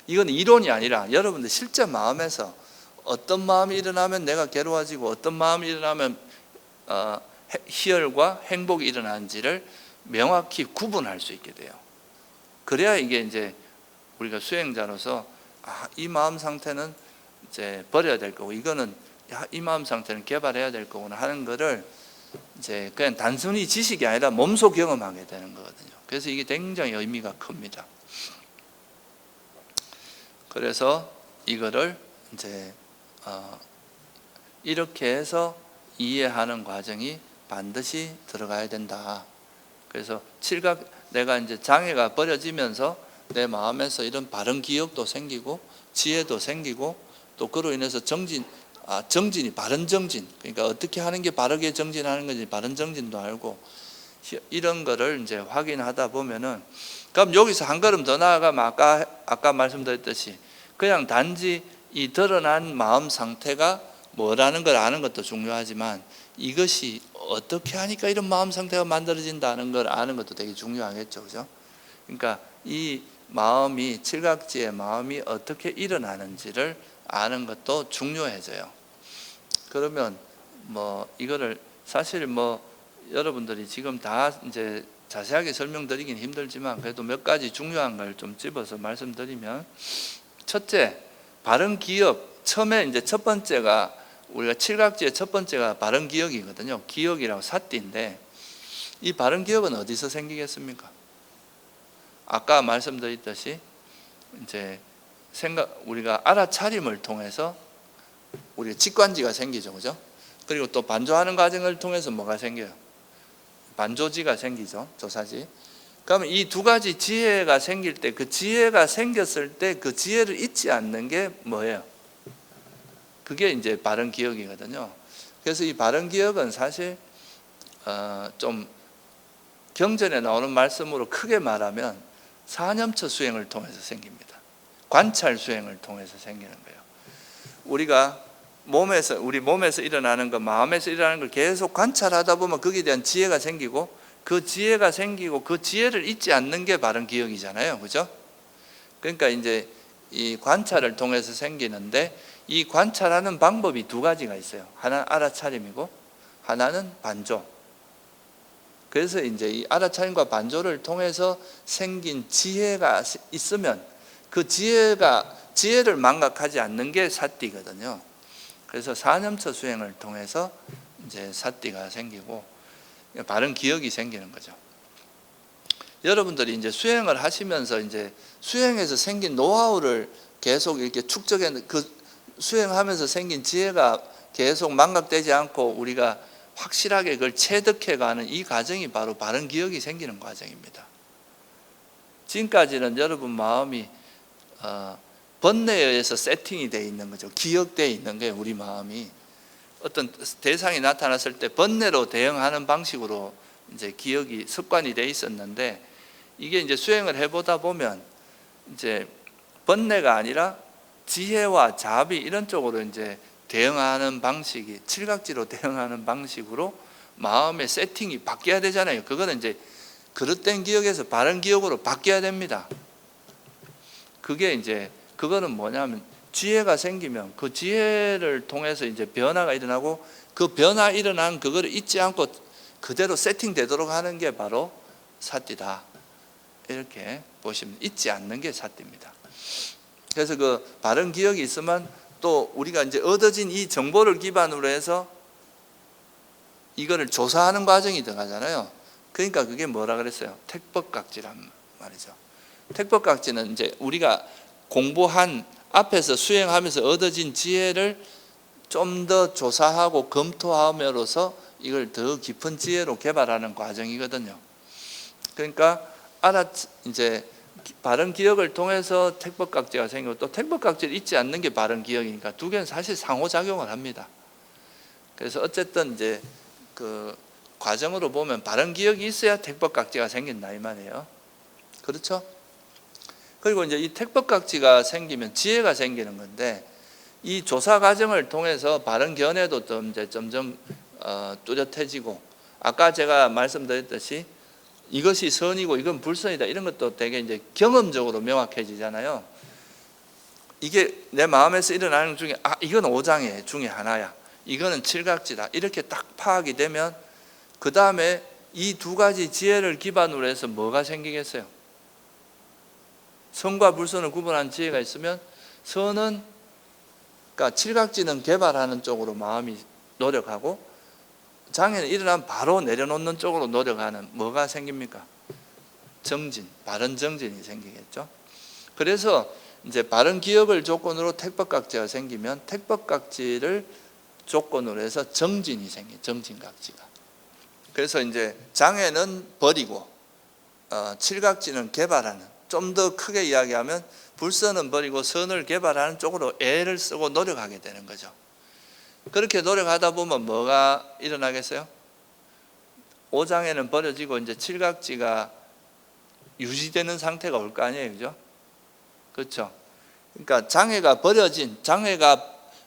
S1: 이건 이론이 아니라 여러분들 실제 마음에서 어떤 마음이 일어나면 내가 괴로워지고 어떤 마음이 일어나면 희열과 행복이 일어나는지를 명확히 구분할 수 있게 돼요. 그래야 이게 이제 우리가 수행자로서 이 마음 상태는 이제 버려야 될 거고 이거는 이 마음 상태는 개발해야 될 거구나 하는 거를 이제 그냥 단순히 지식이 아니라 몸소 경험하게 되는 거거든요. 그래서 이게 굉장히 의미가 큽니다. 그래서 이거를 이제 이렇게 해서 이해하는 과정이 반드시 들어가야 된다. 그래서 내가 이제 장애가 버려지면서 내 마음에서 이런 바른 기억도 생기고 지혜도 생기고 또 그로 인해서 정진이 바른 정진, 그러니까 어떻게 하는 게 바르게 정진하는 건지 바른 정진도 알고 이런 거를 이제 확인하다 보면은 그럼 여기서 한 걸음 더 나아가면 아까 말씀드렸듯이 그냥 단지 이 드러난 마음 상태가 뭐라는 걸 아는 것도 중요하지만 이것이 어떻게 하니까 이런 마음 상태가 만들어진다는 걸 아는 것도 되게 중요하겠죠, 그죠? 그러니까 이 마음이 칠각지의 마음이 어떻게 일어나는지를 아는 것도 중요해져요. 그러면 이거를 사실 여러분들이 지금 다 이제 자세하게 설명드리긴 힘들지만 그래도 몇 가지 중요한 걸 좀 집어서 말씀드리면 첫째, 바른 기억. 처음에 이제 첫 번째가 우리가 칠각지의 첫 번째가 바른 기억이거든요. 기억이라고 사띠인데 이 바른 기억은 어디서 생기겠습니까? 아까 말씀드렸듯이 이제 우리가 알아차림을 통해서 우리가 직관지가 생기죠, 그죠? 그리고 또 반조하는 과정을 통해서 뭐가 생겨요? 반조지가 생기죠, 조사지. 그러면 이 두 가지 지혜가 생길 때 그 지혜가 생겼을 때 그 지혜를 잊지 않는 게 뭐예요? 그게 이제 바른 기억이거든요. 그래서 이 바른 기억은 사실 좀 경전에 나오는 말씀으로 크게 말하면 사념처 수행을 통해서 생깁니다. 관찰 수행을 통해서 생기는 거예요. 우리가 우리 몸에서 일어나는 거, 마음에서 일어나는 걸 계속 관찰하다 보면 거기에 대한 지혜가 생기고, 그 지혜가 생기고 그 지혜를 잊지 않는 게 바른 기억이잖아요. 그죠? 그러니까 이제 이 관찰을 통해서 생기는데, 이 관찰하는 방법이 두 가지가 있어요. 하나는 알아차림이고 하나는 반조. 그래서 이제 이 알아차림과 반조를 통해서 생긴 지혜가 있으면 그 지혜를 망각하지 않는 게 사띠거든요. 그래서 사념처 수행을 통해서 이제 사띠가 생기고 바른 기억이 생기는 거죠. 여러분들이 이제 수행을 하시면서 이제 수행에서 생긴 노하우를 계속 이렇게 축적해, 그 수행하면서 생긴 지혜가 계속 망각되지 않고 우리가 확실하게 그걸 체득해 가는 이 과정이 바로 바른 기억이 생기는 과정입니다. 지금까지는 여러분 마음이 번뇌에 의해서 세팅이 되어 있는 거죠. 기억되어 있는 거예요. 우리 마음이 어떤 대상이 나타났을 때 번뇌로 대응하는 방식으로 이제 기억이 습관이 되어 있었는데, 이게 이제 수행을 해보다 보면 이제 번뇌가 아니라 지혜와 자비 이런 쪽으로 이제 대응하는 방식이, 칠각지로 대응하는 방식으로 마음의 세팅이 바뀌어야 되잖아요. 그거는 이제 그릇된 기억에서 바른 기억으로 바뀌어야 됩니다. 그거는 뭐냐면 지혜가 생기면 그 지혜를 통해서 이제 변화가 일어나고, 그 변화 일어난 그거를 잊지 않고 그대로 세팅되도록 하는 게 바로 사띠다. 이렇게 보시면, 잊지 않는 게 사띠입니다. 그래서 그 바른 기억이 있으면 또 우리가 이제 얻어진 이 정보를 기반으로 해서 이거를 조사하는 과정이 들어가잖아요. 그러니까 그게 뭐라 그랬어요? 택법각지란 말이죠. 택법각지는 이제 우리가 공부한 앞에서 수행하면서 얻어진 지혜를 좀 더 조사하고 검토함으로써 이걸 더 깊은 지혜로 개발하는 과정이거든요. 그러니까 이제 바른 기억을 통해서 택법각지가 생기고, 또 택법각지를 잊지 않는 게 바른 기억이니까 두 개는 사실 상호작용을 합니다. 그래서 어쨌든 이제 그 과정으로 보면 바른 기억이 있어야 택법각지가 생긴다 이 말이에요. 그렇죠? 그리고 이제 이 택법각지가 생기면 지혜가 생기는 건데, 이 조사 과정을 통해서 바른 견해도 좀 이제 점점 뚜렷해지고, 아까 제가 말씀드렸듯이 이것이 선이고 이건 불선이다 이런 것도 되게 이제 경험적으로 명확해지잖아요. 이게 내 마음에서 일어나는 중에 이건 오장애 중에 하나야, 이거는 칠각지다, 이렇게 딱 파악이 되면 그 다음에 이 두 가지 지혜를 기반으로 해서 뭐가 생기겠어요? 선과 불선을 구분하는 지혜가 있으면, 선은 그러니까 칠각지는 개발하는 쪽으로 마음이 노력하고, 장애는 일어나면 바로 내려놓는 쪽으로 노력하는 뭐가 생깁니까? 정진, 바른 정진이 생기겠죠. 그래서 이제 바른 기억을 조건으로 택법각지가 생기면 택법각지를 조건으로 해서 정진이 생겨요. 정진각지가. 그래서 이제 장애는 버리고 칠각지는 개발하는, 좀 더 크게 이야기하면 불선은 버리고 선을 개발하는 쪽으로 애를 쓰고 노력하게 되는 거죠. 그렇게 노력하다 보면 뭐가 일어나겠어요? 오장애는 버려지고 이제 칠각지가 유지되는 상태가 올 거 아니에요, 그죠? 그렇죠? 그러니까 장애가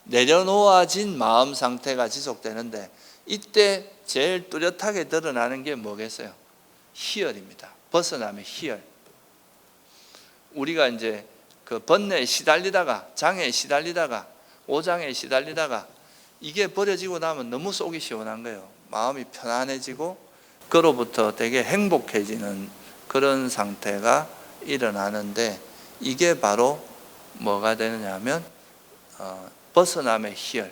S1: 내려놓아진 마음 상태가 지속되는데, 이때 제일 뚜렷하게 드러나는 게 뭐겠어요? 희열입니다. 벗어남의 희열. 우리가 이제 그 번뇌에 시달리다가, 장애에 시달리다가, 오장애에 시달리다가 이게 버려지고 나면 너무 속이 시원한 거예요. 마음이 편안해지고 그로부터 되게 행복해지는 그런 상태가 일어나는데, 이게 바로 뭐가 되느냐 하면 벗어남의 희열.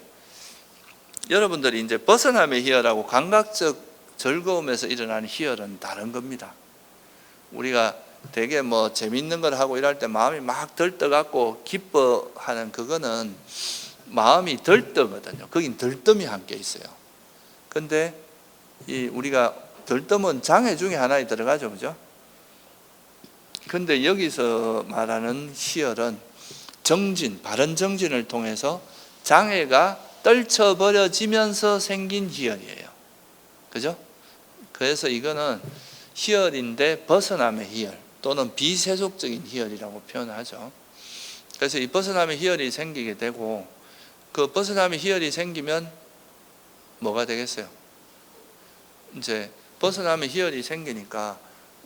S1: 여러분들이 이제 벗어남의 희열하고 감각적 즐거움에서 일어나는 희열은 다른 겁니다. 우리가 되게 뭐 재밌는 걸 하고 일할 때 마음이 막 들떠갖고 기뻐하는 그거는 마음이 들떠거든요. 거긴 들뜸이 함께 있어요. 근데 우리가 들뜸은 장애 중에 하나에 들어가죠, 그죠? 근데 여기서 말하는 희열은 정진, 바른 정진을 통해서 장애가 떨쳐버려지면서 생긴 희열이에요. 그죠? 그래서 이거는 희열인데 벗어남의 희열 또는 비세속적인 희열이라고 표현하죠. 그래서 이 벗어남의 희열이 생기게 되고, 그 벗어남의 희열이 생기면 뭐가 되겠어요? 이제 벗어남의 희열이 생기니까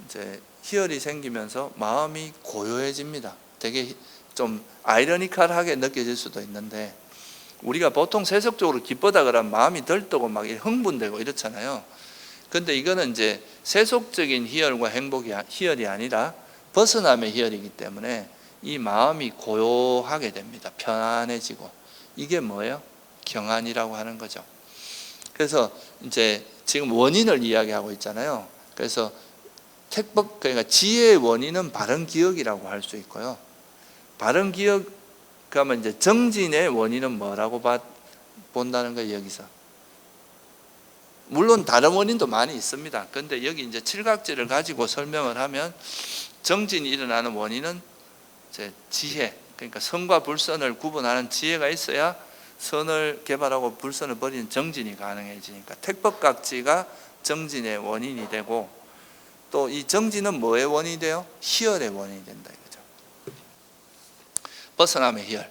S1: 이제 희열이 생기면서 마음이 고요해집니다. 되게 좀 아이러니컬하게 느껴질 수도 있는데, 우리가 보통 세속적으로 기쁘다 그러면 마음이 들뜨고 막 흥분되고 이렇잖아요. 근데 이거는 이제 세속적인 희열과 희열이 아니라 벗어남의 희열이기 때문에 이 마음이 고요하게 됩니다. 편안해지고. 이게 뭐예요? 경안이라고 하는 거죠. 그래서 이제 지금 원인을 이야기하고 있잖아요. 그래서 그러니까 지혜의 원인은 바른 기억이라고 할 수 있고요. 바른 기억 그러면 이제 정진의 원인은 뭐라고 본다는 거예요, 여기서. 물론 다른 원인도 많이 있습니다. 그런데 여기 이제 칠각지를 가지고 설명을 하면 정진이 일어나는 원인은 이제 지혜, 그러니까 선과 불선을 구분하는 지혜가 있어야 선을 개발하고 불선을 버리는 정진이 가능해지니까 택법각지가 정진의 원인이 되고, 또 이 정진은 뭐의 원인이 돼요? 희열의 원인이 된다 이거죠. 벗어남의 희열.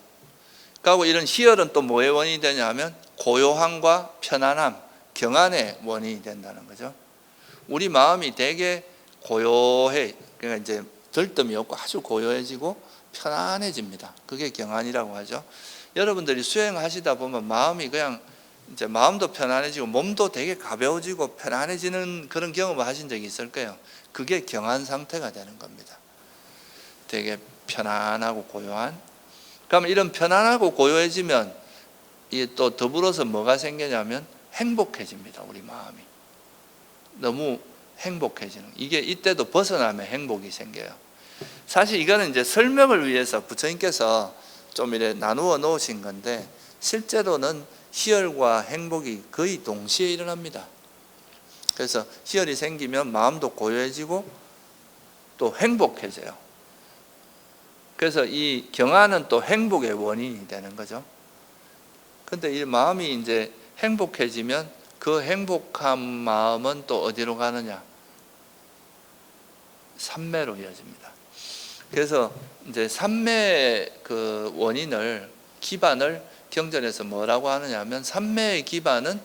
S1: 그리고 이런 희열은 또 뭐의 원인이 되냐 하면 고요함과 편안함, 경안의 원인이 된다는 거죠. 우리 마음이 되게 고요해, 그러니까 이제 들뜸이 없고 아주 고요해지고 편안해집니다. 그게 경안이라고 하죠. 여러분들이 수행하시다 보면 마음이 그냥 이제 마음도 편안해지고 몸도 되게 가벼워지고 편안해지는 그런 경험을 하신 적이 있을 거예요. 그게 경안 상태가 되는 겁니다. 되게 편안하고 고요한. 그러면 이런 편안하고 고요해지면 이게 또 더불어서 뭐가 생기냐면 행복해집니다. 우리 마음이 너무 행복해지는, 이게 이때도 벗어나면 행복이 생겨요. 사실 이거는 이제 설명을 위해서 부처님께서 좀 이렇게 나누어 놓으신 건데, 실제로는 희열과 행복이 거의 동시에 일어납니다. 그래서 희열이 생기면 마음도 고요해지고 또 행복해져요. 그래서 이 경안은 또 행복의 원인이 되는 거죠. 근데 이 마음이 이제 행복해지면 그 행복한 마음은 또 어디로 가느냐? 삼매로 이어집니다. 그래서 이제 삼매의 그 원인을, 기반을 경전에서 뭐라고 하느냐 하면 삼매의 기반은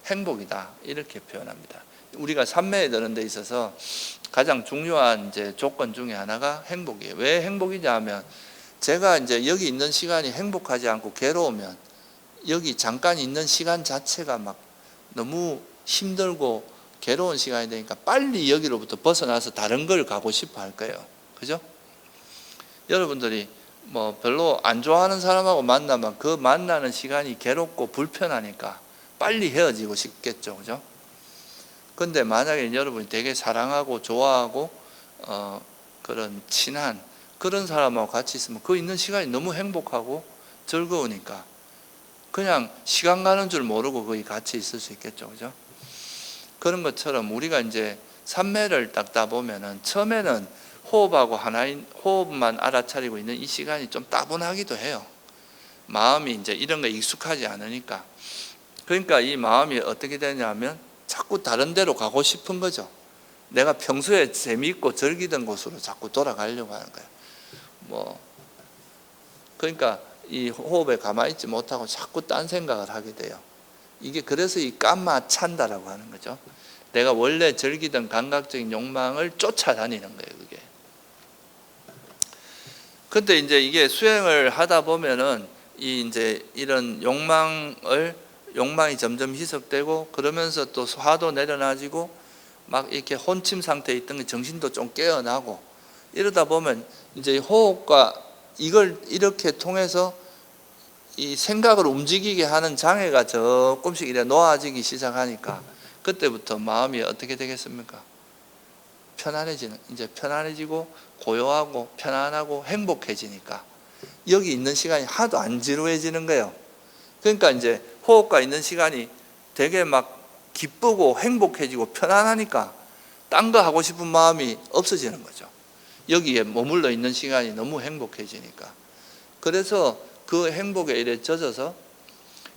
S1: 행복이다 이렇게 표현합니다. 우리가 삼매에 드는 데 있어서 가장 중요한 이제 조건 중에 하나가 행복이에요. 왜 행복이냐 하면 제가 이제 여기 있는 시간이 행복하지 않고 괴로우면 여기 잠깐 있는 시간 자체가 막 너무 힘들고 괴로운 시간이 되니까 빨리 여기로부터 벗어나서 다른 걸 가고 싶어 할 거예요. 그죠? 여러분들이 뭐 별로 안 좋아하는 사람하고 만나면 그 만나는 시간이 괴롭고 불편하니까 빨리 헤어지고 싶겠죠. 그죠? 근데 만약에 여러분이 되게 사랑하고 좋아하고 그런 친한 그런 사람하고 같이 있으면 그 있는 시간이 너무 행복하고 즐거우니까 그냥 시간 가는 줄 모르고 거기 같이 있을 수 있겠죠. 그죠? 그런 것처럼 우리가 이제 삼매를 닦다 보면은 처음에는 호흡하고 하나인 호흡만 알아차리고 있는 이 시간이 좀 따분하기도 해요. 마음이 이제 이런 거 익숙하지 않으니까. 그러니까 이 마음이 어떻게 되냐면 자꾸 다른 데로 가고 싶은 거죠. 내가 평소에 재미있고 즐기던 곳으로 자꾸 돌아가려고 하는 거예요. 그러니까 이 호흡에 가만히 있지 못하고 자꾸 딴 생각을 하게 돼요. 이게 그래서 이 깜마 찬다라고 하는 거죠. 내가 원래 즐기던 감각적인 욕망을 쫓아다니는 거예요, 그게. 근데 이제 이게 수행을 하다 보면은 이제 이런 욕망이 점점 희석되고 그러면서 또 화도 내려놔지고 막 이렇게 혼침 상태에 있던 게 정신도 좀 깨어나고 이러다 보면 이제 호흡과 이걸 이렇게 통해서 이 생각을 움직이게 하는 장애가 조금씩 이래 놓아지기 시작하니까 그때부터 마음이 어떻게 되겠습니까? 이제 편안해지고 고요하고 편안하고 행복해지니까 여기 있는 시간이 하도 안 지루해지는 거예요. 그러니까 이제 호흡과 있는 시간이 되게 막 기쁘고 행복해지고 편안하니까 딴 거 하고 싶은 마음이 없어지는 거죠. 여기에 머물러 있는 시간이 너무 행복해지니까. 그래서 그 행복에 이래 젖어서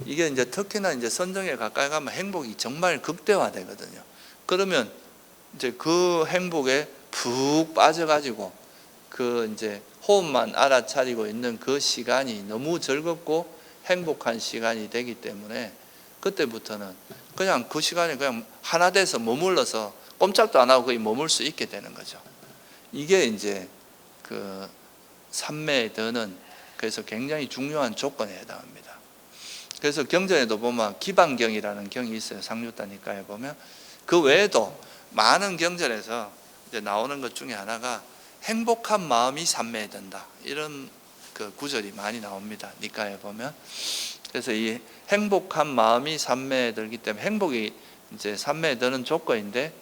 S1: 이게 이제 특히나 이제 선정에 가까이 가면 행복이 정말 극대화되거든요. 그러면 이제 그 행복에 푹 빠져가지고 그 이제 호흡만 알아차리고 있는 그 시간이 너무 즐겁고 행복한 시간이 되기 때문에 그때부터는 그냥 그 시간에 그냥 하나 돼서 머물러서 꼼짝도 안 하고 거의 머물 수 있게 되는 거죠. 이게 이제 그 삼매에 드는 그래서 굉장히 중요한 조건에 해당합니다. 그래서 경전에도 보면 기방경이라는 경이 있어요. 상류다니까에 보면 그 외에도 많은 경전에서 이제 나오는 것 중에 하나가 행복한 마음이 삼매에 든다 이런 그 구절이 많이 나옵니다. 니까에 보면 그래서 이 행복한 마음이 삼매에 들기 때문에 행복이 이제 삼매에 드는 조건인데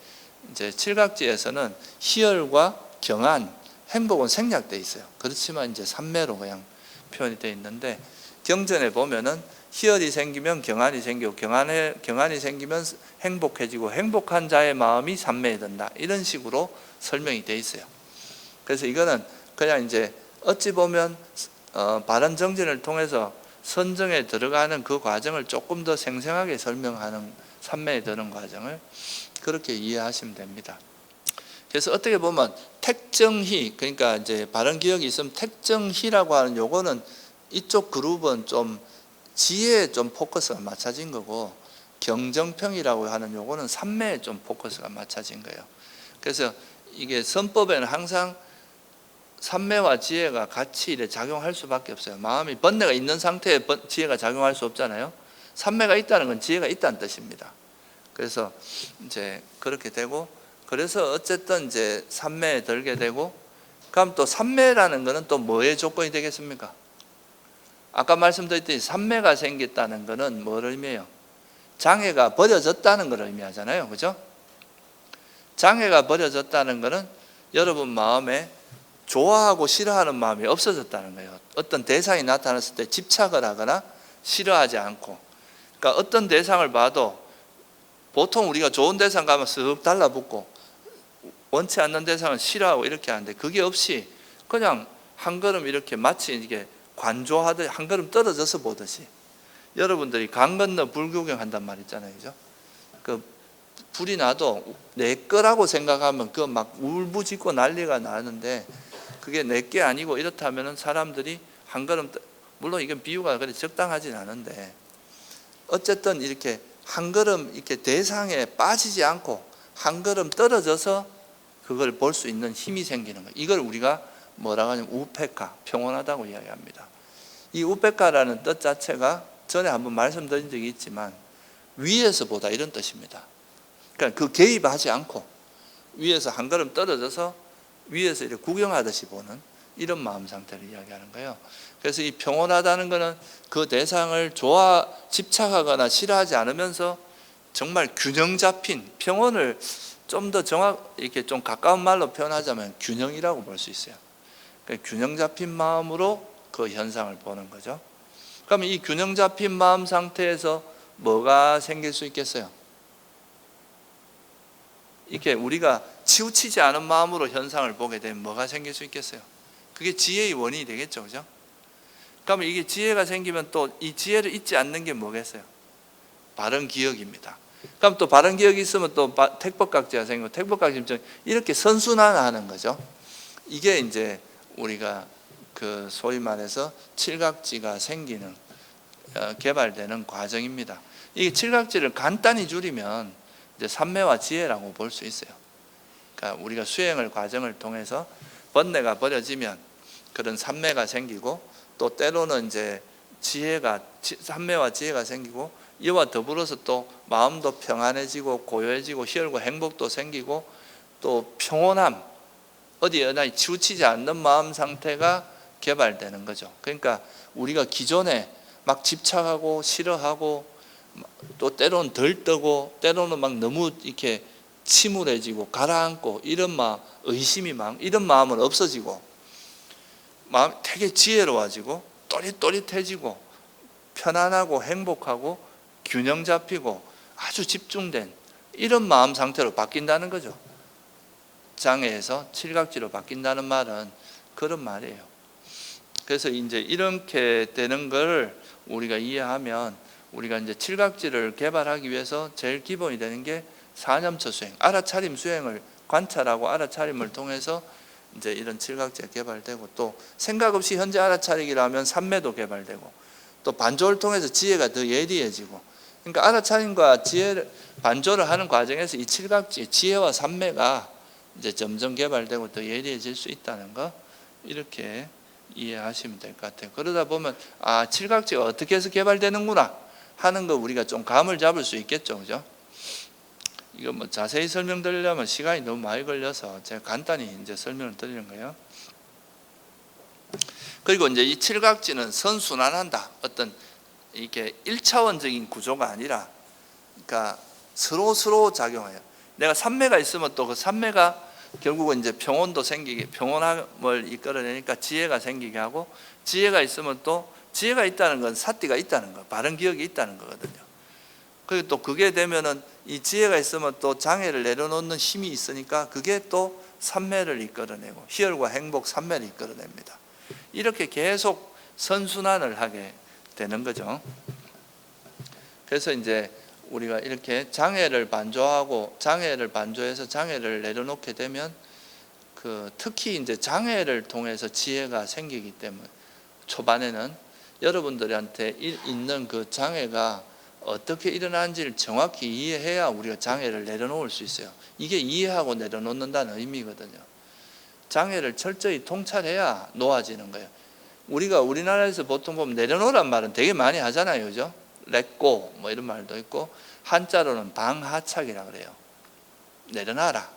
S1: 이제 칠각지에서는 희열과 경안 행복은 생략되어 있어요. 그렇지만 이제 삼매로 그냥 표현이 되어 있는데 경전에 보면은 희열이 생기면 경안이 생기고 경안이 생기면 행복해지고 행복한 자의 마음이 삼매에 든다 이런 식으로 설명이 되어 있어요. 그래서 이거는 그냥 이제 어찌 보면 바른 정진을 통해서 선정에 들어가는 그 과정을 조금 더 생생하게 설명하는 삼매에 드는 과정을 그렇게 이해하시면 됩니다. 그래서 어떻게 보면 택정희 그러니까 이제 바른 기억이 있으면 택정희라고 하는 요거는 이쪽 그룹은 좀 지혜에 좀 포커스가 맞춰진 거고 경정평이라고 하는 요거는 삼매에 좀 포커스가 맞춰진 거예요. 그래서 이게 선법에는 항상 삼매와 지혜가 같이 이렇게 작용할 수밖에 없어요. 마음이 번뇌가 있는 상태에 지혜가 작용할 수 없잖아요. 삼매가 있다는 건 지혜가 있다는 뜻입니다. 그래서 이제 그렇게 되고 그래서 어쨌든 이제 삼매에 들게 되고 그럼 또 삼매라는 거는 또 뭐의 조건이 되겠습니까? 아까 말씀드렸듯이 삼매가 생겼다는 것은 뭘 의미해요? 장애가 버려졌다는 걸 의미하잖아요. 그죠? 장애가 버려졌다는 것은 여러분 마음에 좋아하고 싫어하는 마음이 없어졌다는 거예요. 어떤 대상이 나타났을 때 집착을 하거나 싫어하지 않고 그러니까 어떤 대상을 봐도 보통 우리가 좋은 대상 가면 쓱 달라붙고 원치 않는 대상은 싫어하고 이렇게 하는데 그게 없이 그냥 한 걸음 이렇게 마치 이게 관조하듯 한 걸음 떨어져서 보듯이 여러분들이 강 건너 불구경 한단 말 있잖아요. 그죠? 그 불이 나도 내 거라고 생각하면 그 막 울부짖고 난리가 나는데 그게 내 게 아니고 이렇다면 사람들이 한 걸음 물론 이건 비유가 그래 적당하진 않은데 어쨌든 이렇게 한 걸음 이렇게 대상에 빠지지 않고 한 걸음 떨어져서 그걸 볼 수 있는 힘이 생기는 거예요. 이걸 우리가 뭐라고 하냐면 우페카, 평온하다고 이야기합니다. 이 우페카라는 뜻 자체가 전에 한번 말씀드린 적이 있지만 위에서 보다 이런 뜻입니다. 그러니까 그 개입하지 않고 위에서 한 걸음 떨어져서 위에서 이렇게 구경하듯이 보는 이런 마음 상태를 이야기하는 거예요. 그래서 이 평온하다는 것은 그 대상을 집착하거나 싫어하지 않으면서 정말 균형 잡힌 평온을 좀 더 이렇게 좀 가까운 말로 표현하자면 균형이라고 볼 수 있어요. 그러니까 균형 잡힌 마음으로 그 현상을 보는 거죠. 그러면 이 균형 잡힌 마음 상태에서 뭐가 생길 수 있겠어요? 이렇게 우리가 치우치지 않은 마음으로 현상을 보게 되면 뭐가 생길 수 있겠어요? 그게 지혜의 원인이 되겠죠. 그죠? 그러면 이게 지혜가 생기면 또 이 지혜를 잊지 않는 게 뭐겠어요? 바른 기억입니다. 그럼 또 바른 기억이 있으면 또 택법각지가 생기고 택법각지는 이렇게 선순환하는 거죠. 이게 이제 우리가 그 소위 말해서 칠각지가 생기는 개발되는 과정입니다. 이 칠각지를 간단히 줄이면 이제 삼매와 지혜라고 볼 수 있어요. 그러니까 우리가 수행을 과정을 통해서 번뇌가 버려지면 그런 삼매가 생기고 또 때로는 이제 삼매와 지혜가 생기고 이와 더불어서 또 마음도 평안해지고 고요해지고 희열과 행복도 생기고 또 평온함 어디에나 치우치지 않는 마음 상태가 개발되는 거죠. 그러니까 우리가 기존에 막 집착하고 싫어하고 또 때로는 덜떠고 때로는 막 너무 이렇게 침울해지고 가라앉고 이런 마음, 의심이 많고 이런 마음은 없어지고 마음 되게 지혜로워지고 또릿또릿해지고 편안하고 행복하고 균형 잡히고 아주 집중된 이런 마음 상태로 바뀐다는 거죠. 장애에서 칠각지로 바뀐다는 말은 그런 말이에요. 그래서 이제 이렇게 되는 걸 우리가 이해하면 우리가 이제 칠각지를 개발하기 위해서 제일 기본이 되는 게 사념처 수행, 알아차림 수행을 관찰하고 알아차림을 통해서 이제 이런 칠각지가 개발되고 또 생각 없이 현재 알아차리기라면 삼매도 개발되고 또 반조를 통해서 지혜가 더 예리해지고, 그러니까 알아차림과 지혜 반조를 하는 과정에서 이 칠각지 지혜와 삼매가 이제 점점 개발되고 더 예리해질 수 있다는 거, 이렇게 이해하시면 될 것 같아요. 그러다 보면 칠각지가 어떻게 해서 개발되는구나 하는 거 우리가 좀 감을 잡을 수 있겠죠, 그죠? 이거 뭐 자세히 설명드리려면 시간이 너무 많이 걸려서 제가 간단히 이제 설명을 드리는 거예요. 그리고 이제 이 칠각지는 선순환한다. 어떤 이게 1차원적인 구조가 아니라, 그러니까 서로 작용해요. 내가 삼매가 있으면 또 그 삼매가 결국은 이제 평온도 생기게, 평온함을 이끌어내니까 지혜가 생기게 하고, 지혜가 있으면 또 지혜가 있다는 건 사띠가 있다는 거, 바른 기억이 있다는 거거든요. 그리고 또 그게 되면은 이 지혜가 있으면 또 장애를 내려놓는 힘이 있으니까 그게 또 삼매를 이끌어내고, 희열과 행복 삼매를 이끌어냅니다. 이렇게 계속 선순환을 하게 되는 거죠. 그래서 이제 우리가 이렇게 장애를 반조하고, 장애를 반조해서 장애를 내려놓게 되면 특히 이제 장애를 통해서 지혜가 생기기 때문에 초반에는 여러분들한테 있는 그 장애가 어떻게 일어나는지를 정확히 이해해야 우리가 장애를 내려놓을 수 있어요. 이게 이해하고 내려놓는다는 의미거든요. 장애를 철저히 통찰해야 놓아지는 거예요. 우리가 우리나라에서 보통 보면 내려놓으란 말은 되게 많이 하잖아요, 그죠? 렛고 뭐 이런 말도 있고, 한자로는 방하착이라 그래요. 내려놔라,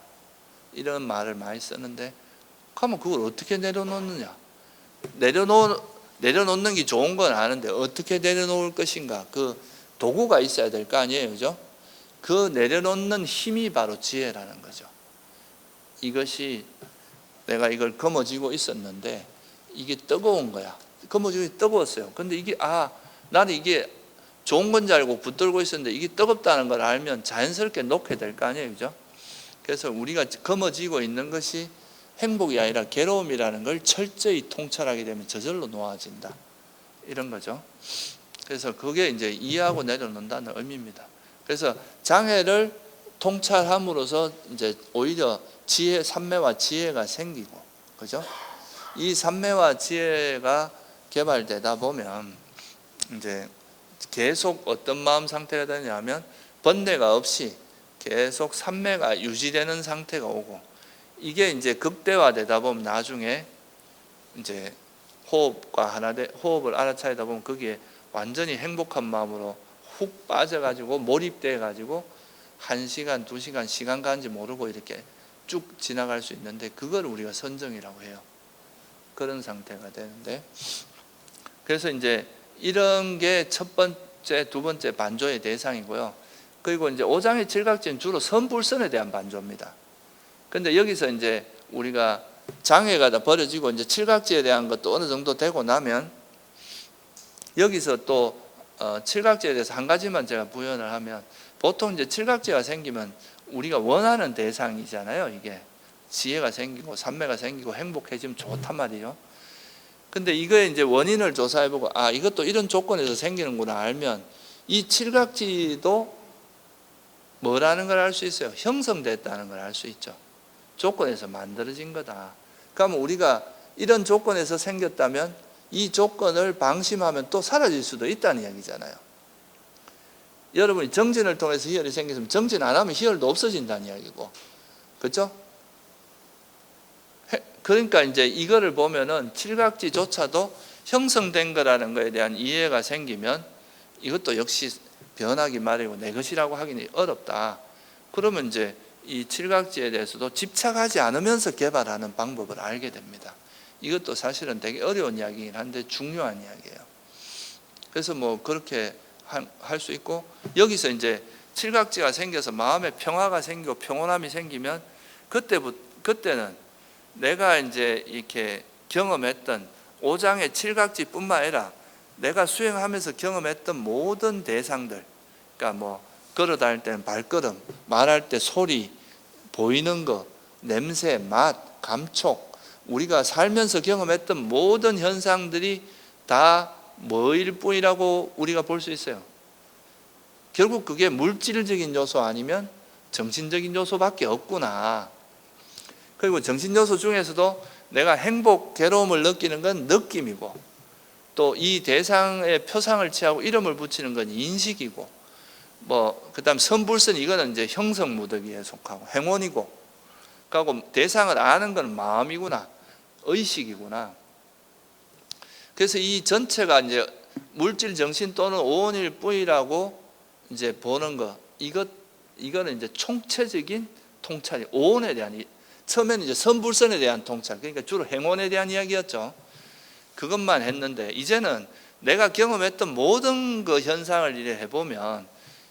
S1: 이런 말을 많이 쓰는데, 그러면 그걸 어떻게 내려놓느냐? 내려놓는 게 좋은 건 아는데 어떻게 내려놓을 것인가? 그 도구가 있어야 될 거 아니에요, 그죠? 그 내려놓는 힘이 바로 지혜라는 거죠. 이것이 내가 이걸 거머쥐고 있었는데 이게 뜨거운 거야. 거머쥐고 뜨거웠어요. 근데 이게 나는 이게 좋은 건 줄 알고 붙들고 있었는데 이게 뜨겁다는 걸 알면 자연스럽게 놓게 될 거 아니에요, 그죠? 그래서 우리가 거머쥐고 있는 것이 행복이 아니라 괴로움이라는 걸 철저히 통찰하게 되면 저절로 놓아진다, 이런 거죠. 그래서 그게 이제 이해하고 내려놓는다는 의미입니다. 그래서 장애를 통찰함으로써 이제 오히려 지혜, 삼매와 지혜가 생기고, 그죠? 이 삼매와 지혜가 개발되다 보면 이제 계속 어떤 마음 상태가 되냐면 번뇌가 없이 계속 삼매가 유지되는 상태가 오고, 이게 이제 극대화되다 보면 나중에 이제 호흡을 알아차리다 보면 거기에 완전히 행복한 마음으로 훅 빠져가지고 몰입돼가지고 1시간, 2시간 시간 가는지 모르고 이렇게 쭉 지나갈 수 있는데, 그걸 우리가 선정이라고 해요. 그런 상태가 되는데, 그래서 이제 이런 게 첫 번째, 두 번째 반조의 대상이고요. 그리고 이제 오장의 칠각지는 주로 선불선에 대한 반조입니다. 근데 여기서 이제 우리가 장애가 다 버려지고 이제 칠각지에 대한 것도 어느 정도 되고 나면, 여기서 또 칠각지에 대해서 한 가지만 제가 부연을 하면, 보통 이제 칠각지가 생기면 우리가 원하는 대상이잖아요. 이게 지혜가 생기고 삼매가 생기고 행복해지면 좋단 말이에요. 근데 이거에 이제 원인을 조사해보고 이것도 이런 조건에서 생기는구나 알면, 이 칠각지도 뭐라는 걸 알 수 있어요. 형성됐다는 걸 알 수 있죠. 조건에서 만들어진 거다. 그러면 우리가 이런 조건에서 생겼다면 이 조건을 방심하면 또 사라질 수도 있다는 이야기잖아요. 여러분이 정진을 통해서 희열이 생겼으면 정진 안 하면 희열도 없어진다는 이야기고, 그렇죠? 그러니까 이제 이거를 보면은 칠각지조차도 형성된 거라는 거에 대한 이해가 생기면 이것도 역시 변하기 마련이고 내 것이라고 하기는 어렵다. 그러면 이제 이 칠각지에 대해서도 집착하지 않으면서 개발하는 방법을 알게 됩니다. 이것도 사실은 되게 어려운 이야기이긴 한데 중요한 이야기예요. 그래서 뭐 그렇게 할 수 있고, 여기서 이제 칠각지가 생겨서 마음에 평화가 생기고 평온함이 생기면 그때는 내가 이제 이렇게 경험했던 오장의 칠각지뿐만 아니라 내가 수행하면서 경험했던 모든 대상들, 그러니까 뭐 걸어 다닐 때는 발걸음, 말할 때 소리, 보이는 거, 냄새, 맛, 감촉, 우리가 살면서 경험했던 모든 현상들이 다 뭐일 뿐이라고 우리가 볼 수 있어요. 결국 그게 물질적인 요소 아니면 정신적인 요소밖에 없구나. 그리고 정신 요소 중에서도 내가 행복, 괴로움을 느끼는 건 느낌이고, 또 이 대상의 표상을 취하고 이름을 붙이는 건 인식이고, 그다음 선불선 이거는 이제 형성 무더기에 속하고 행원이고, 그리고 대상을 아는 건 마음이구나, 의식이구나. 그래서 이 전체가 이제 물질, 정신 또는 오온일 뿐이라고 이제 보는 거, 이거는 이제 총체적인 통찰이, 오온에 대한, 처음에는 이제 선불선에 대한 통찰, 그러니까 주로 행원에 대한 이야기였죠. 그것만 했는데 이제는 내가 경험했던 모든 그 현상을 이래 해보면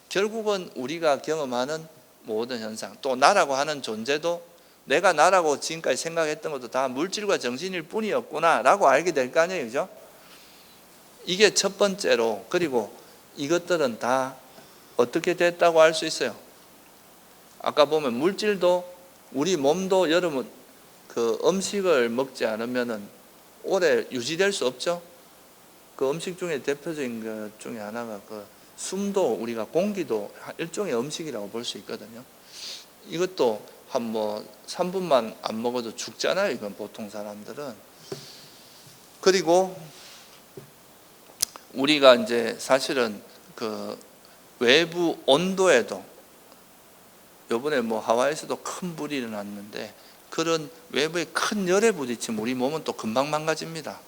S1: 결국은 우리가 경험하는 모든 현상, 또 나라고 하는 존재도 내가 나라고 지금까지 생각했던 것도 다 물질과 정신일 뿐이었구나 라고 알게 될 거 아니에요, 그죠? 이게 첫 번째로. 그리고 이것들은 다 어떻게 됐다고 알 수 있어요? 아까 보면 물질도, 우리 몸도 여러분 그 음식을 먹지 않으면은 오래 유지될 수 없죠. 그 음식 중에 대표적인 것 중에 하나가 그 숨도, 우리가 공기도 일종의 음식이라고 볼 수 있거든요. 이것도 한 3분만 안 먹어도 죽잖아요, 이건 보통 사람들은. 그리고 우리가 이제 사실은 그 외부 온도에도, 요번에 하와이에서도 큰 불이 일어났는데 그런 외부의 큰 열에 부딪히면 우리 몸은 또 금방 망가집니다.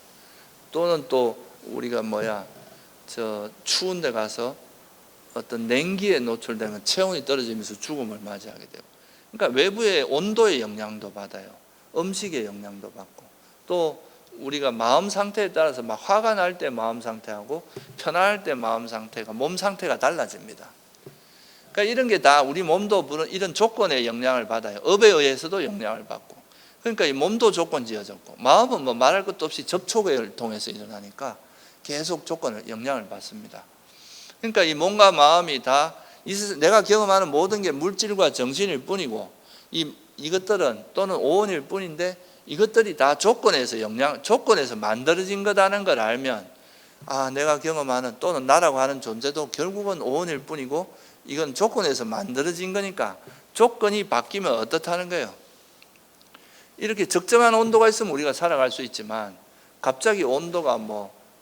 S1: 또는 또 우리가 추운 데 가서 어떤 냉기에 노출되면 체온이 떨어지면서 죽음을 맞이하게 되고, 그러니까 외부의 온도의 영향도 받아요. 음식의 영향도 받고, 또 우리가 마음 상태에 따라서 막 화가 날 때 마음 상태하고 편안할 때 마음 상태가, 몸 상태가 달라집니다. 그러니까 이런 게 다 우리 몸도 이런 조건에 영향을 받아요. 업에 의해서도 영향을 받고. 그러니까 이 몸도 조건지어졌고, 마음은 말할 것도 없이 접촉을 통해서 일어나니까 계속 영향을 받습니다. 그러니까 이 몸과 마음이 다 내가 경험하는 모든 게 물질과 정신일 뿐이고, 이것들은 또는 오온일 뿐인데 이것들이 다 조건에서 만들어진 거다는 걸 알면, 내가 경험하는 또는 나라고 하는 존재도 결국은 오온일 뿐이고 이건 조건에서 만들어진 거니까 조건이 바뀌면 어떻다는 거예요. 이렇게 적정한 온도가 있으면 우리가 살아갈 수 있지만 갑자기 온도가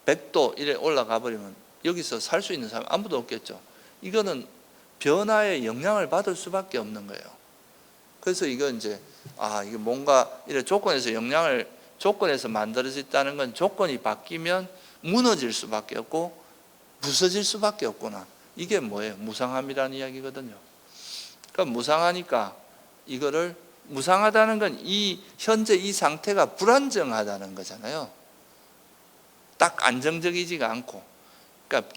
S1: 100도 이래 올라가 버리면 여기서 살 수 있는 사람 아무도 없겠죠. 이거는 변화에 영향을 받을 수밖에 없는 거예요. 그래서 이건 이제 이게 뭔가 이래 조건에서 만들어졌다는 건 조건이 바뀌면 무너질 수밖에 없고 부서질 수밖에 없구나. 이게 뭐예요? 무상함이라는 이야기거든요. 그러니까 무상하니까, 이거를 무상하다는 건 현재 이 상태가 불안정하다는 거잖아요. 딱 안정적이지가 않고, 그러니까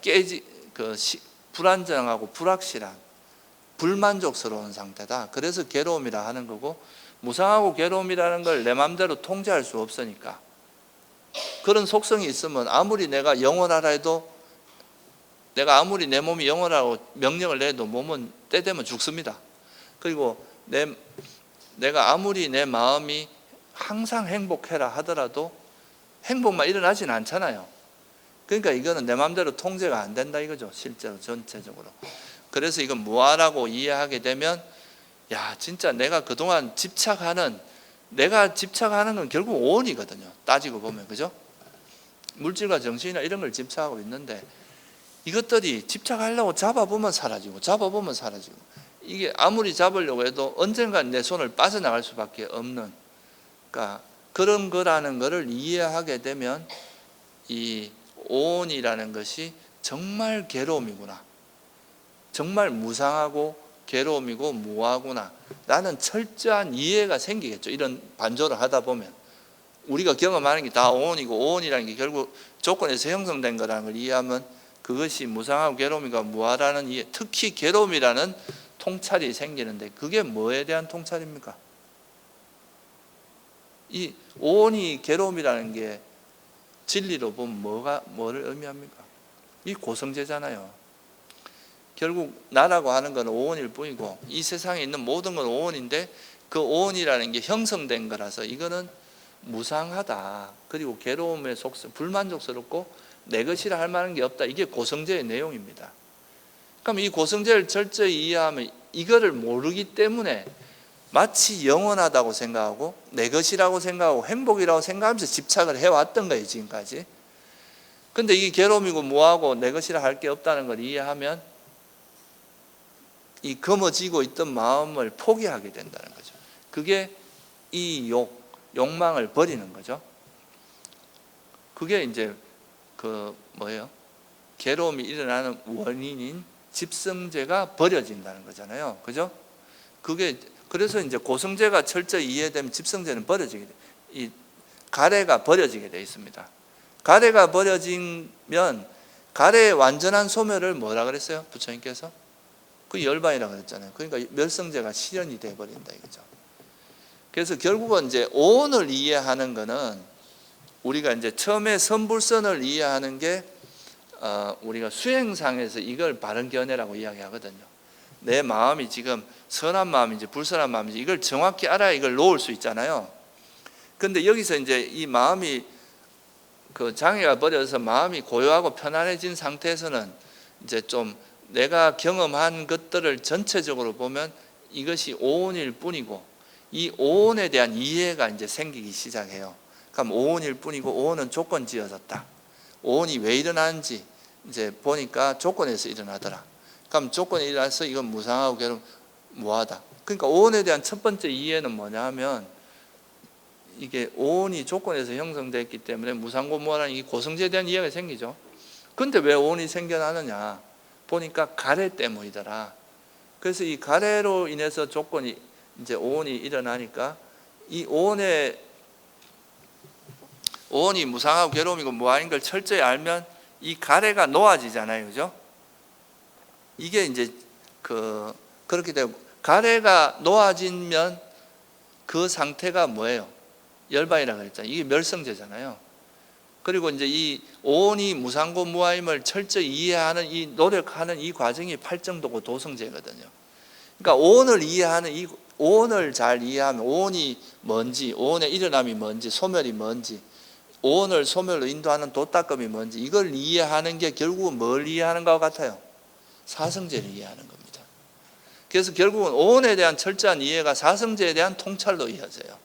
S1: 불안정하고 불확실한, 불만족스러운 상태다. 그래서 괴로움이라 하는 거고, 무상하고 괴로움이라는 걸 내 마음대로 통제할 수 없으니까, 그런 속성이 있으면 아무리 내가 영원하라 해도, 내가 아무리 내 몸이 영원하라고 명령을 내도 몸은 때 되면 죽습니다. 그리고 내가 아무리 내 마음이 항상 행복해라 하더라도 행복만 일어나진 않잖아요. 그러니까 이거는 내 마음대로 통제가 안 된다 이거죠, 실제로 전체적으로. 그래서 이건 무아라고 이해하게 되면, 진짜 내가 그동안 집착하는 건 결국 오온이거든요, 따지고 보면. 그죠? 물질과 정신이나 이런 걸 집착하고 있는데 이것들이 집착하려고 잡아보면 사라지고 이게 아무리 잡으려고 해도 언젠간 내 손을 빠져나갈 수밖에 없는, 그러니까 그런 거라는 것을 이해하게 되면 이 오온이라는 것이 정말 괴로움이구나, 정말 무상하고 괴로움이고 무아구나, 나는 철저한 이해가 생기겠죠. 이런 반조를 하다 보면 우리가 경험하는 게 다 오온이고, 오온이라는 게 결국 조건에서 형성된 거라는 걸 이해하면 그것이 무상하고 괴로움이고 무아라는 이해, 특히 괴로움이라는 통찰이 생기는데, 그게 뭐에 대한 통찰입니까? 이 오온이 괴로움이라는 게 진리로 보면 뭐를 의미합니까? 이 고성제잖아요. 결국 나라고 하는 건 오온일 뿐이고 이 세상에 있는 모든 건 오온인데, 그 오온이라는 게 형성된 거라서 이거는 무상하다. 그리고 괴로움의 속성, 불만족스럽고 내 것이라 할 만한 게 없다. 이게 고성제의 내용입니다. 그럼 이 고성제를 철저히 이해하면, 이거를 모르기 때문에 마치 영원하다고 생각하고 내 것이라고 생각하고 행복이라고 생각하면서 집착을 해왔던 거예요, 지금까지. 근데 이게 괴로움이고 뭐하고 내 것이라 할 게 없다는 걸 이해하면 이 검어지고 있던 마음을 포기하게 된다는 거죠. 그게 이 욕망을 버리는 거죠. 그게 이제 그 뭐예요? 괴로움이 일어나는 원인인 집성제가 버려진다는 거잖아요. 그죠? 그게 그래서 이제 고성제가 철저히 이해되면 집성제는 버려지게 돼. 이 가래가 버려지게 돼 있습니다. 가래가 버려지면 가래의 완전한 소멸을 뭐라 그랬어요? 부처님께서 그 열반이라고 그랬잖아요. 그러니까 멸성제가 실현이 돼 버린다 이거죠. 그래서 결국은 이제 오온을 이해하는 거는 우리가 이제 처음에 선불선을 이해하는 게 우리가 수행상에서 이걸 바른 견해라고 이야기하거든요. 내 마음이 지금 선한 마음인지 불선한 마음인지 이걸 정확히 알아야 이걸 놓을 수 있잖아요. 근데 여기서 이제 이 마음이 그 장애가 버려서 마음이 고요하고 편안해진 상태에서는 이제 좀 내가 경험한 것들을 전체적으로 보면 이것이 오온일 뿐이고 이 오온에 대한 이해가 이제 생기기 시작해요. 그럼 오온일 뿐이고 오온은 조건 지어졌다. 오온이 왜 일어나는지 이제 보니까 조건에서 일어나더라. 그럼 조건에 일어나서 이건 무상하고 괴로움 무하다. 그러니까 오온에 대한 첫 번째 이해는 뭐냐 하면 이게 오온이 조건에서 형성됐기 때문에 무상고 무하라는 이 고성제에 대한 이해가 생기죠. 근데 왜 오온이 생겨나느냐 보니까 가래 때문이더라. 그래서 이 가래로 인해서 조건이 이제 오온이 일어나니까 이 오온이 무상하고 괴로움이고 무아인 걸 철저히 알면 이 가래가 놓아지잖아요. 그죠? 이게 이제 그렇게 되고 가래가 놓아지면 그 상태가 뭐예요? 열반이라고 그랬잖아요. 이게 멸성제잖아요. 그리고 이제 이 오온이 무상고 무아임을 철저히 이해하는 이 노력하는 이 과정이 팔정도고 도성제거든요. 그러니까 오온을 이해하는 이 오온을 잘 이해하면 오온이 뭔지, 오온의 일어남이 뭔지, 소멸이 뭔지, 오온을 소멸로 인도하는 도닦음이 뭔지 이걸 이해하는 게 결국은 뭘 이해하는 것과 같아요? 사성제를 이해하는 겁니다. 그래서 결국은 오온에 대한 철저한 이해가 사성제에 대한 통찰로 이어져요.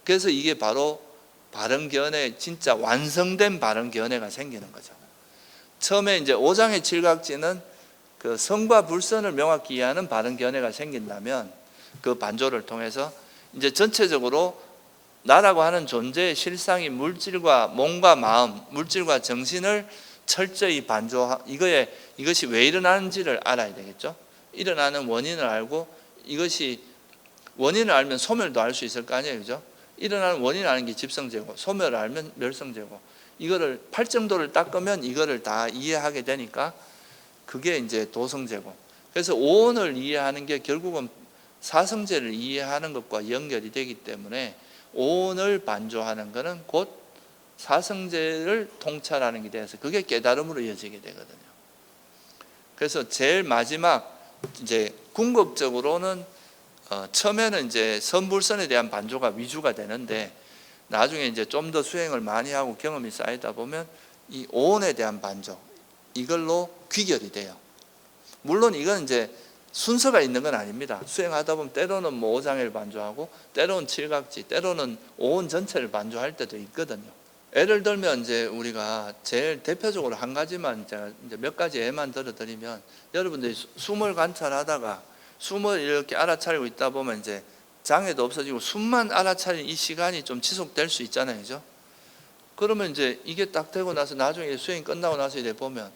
S1: 그래서 이게 바로 바른견해, 진짜 완성된 바른견해가 생기는 거죠. 처음에 이제 5장의 칠각지는 그 성과 불선을 명확히 이해하는 바른견해가 생긴다면 그 반조를 통해서 이제 전체적으로 나라고 하는 존재의 실상이 물질과 몸과 마음, 물질과 정신을 철저히 이것이 왜 일어나는지를 알아야 되겠죠. 일어나는 원인을 알고 이것이 원인을 알면 소멸도 알 수 있을 거 아니에요. 그죠? 일어나는 원인을 아는 게 집성제고 소멸을 알면 멸성제고 이거를 팔정도를 닦으면 이거를 다 이해하게 되니까 그게 이제 도성제고 그래서 오온을 이해하는 게 결국은 사성제를 이해하는 것과 연결이 되기 때문에 오온을 반조하는 것은 곧 사성제를 통찰하는 게 돼서 그게 깨달음으로 이어지게 되거든요. 그래서 제일 마지막 이제 궁극적으로는 처음에는 이제 선불선에 대한 반조가 위주가 되는데 나중에 이제 좀 더 수행을 많이 하고 경험이 쌓이다 보면 이 오온에 대한 반조 이걸로 귀결이 돼요. 물론 이건 이제 순서가 있는 건 아닙니다. 수행하다 보면 때로는 뭐 오장애를 반조하고 때로는 칠각지, 때로는 오온 전체를 반조할 때도 있거든요. 예를 들면 이제 우리가 제일 대표적으로 한 가지만 제가 이제 몇 가지 예만 들어드리면 여러분들이 숨을 관찰하다가 숨을 이렇게 알아차리고 있다 보면 이제 장애도 없어지고 숨만 알아차리는 이 시간이 좀 지속될 수 있잖아요. 그죠? 그러면 이제 이게 딱 되고 나서 나중에 수행이 끝나고 나서 이제 보면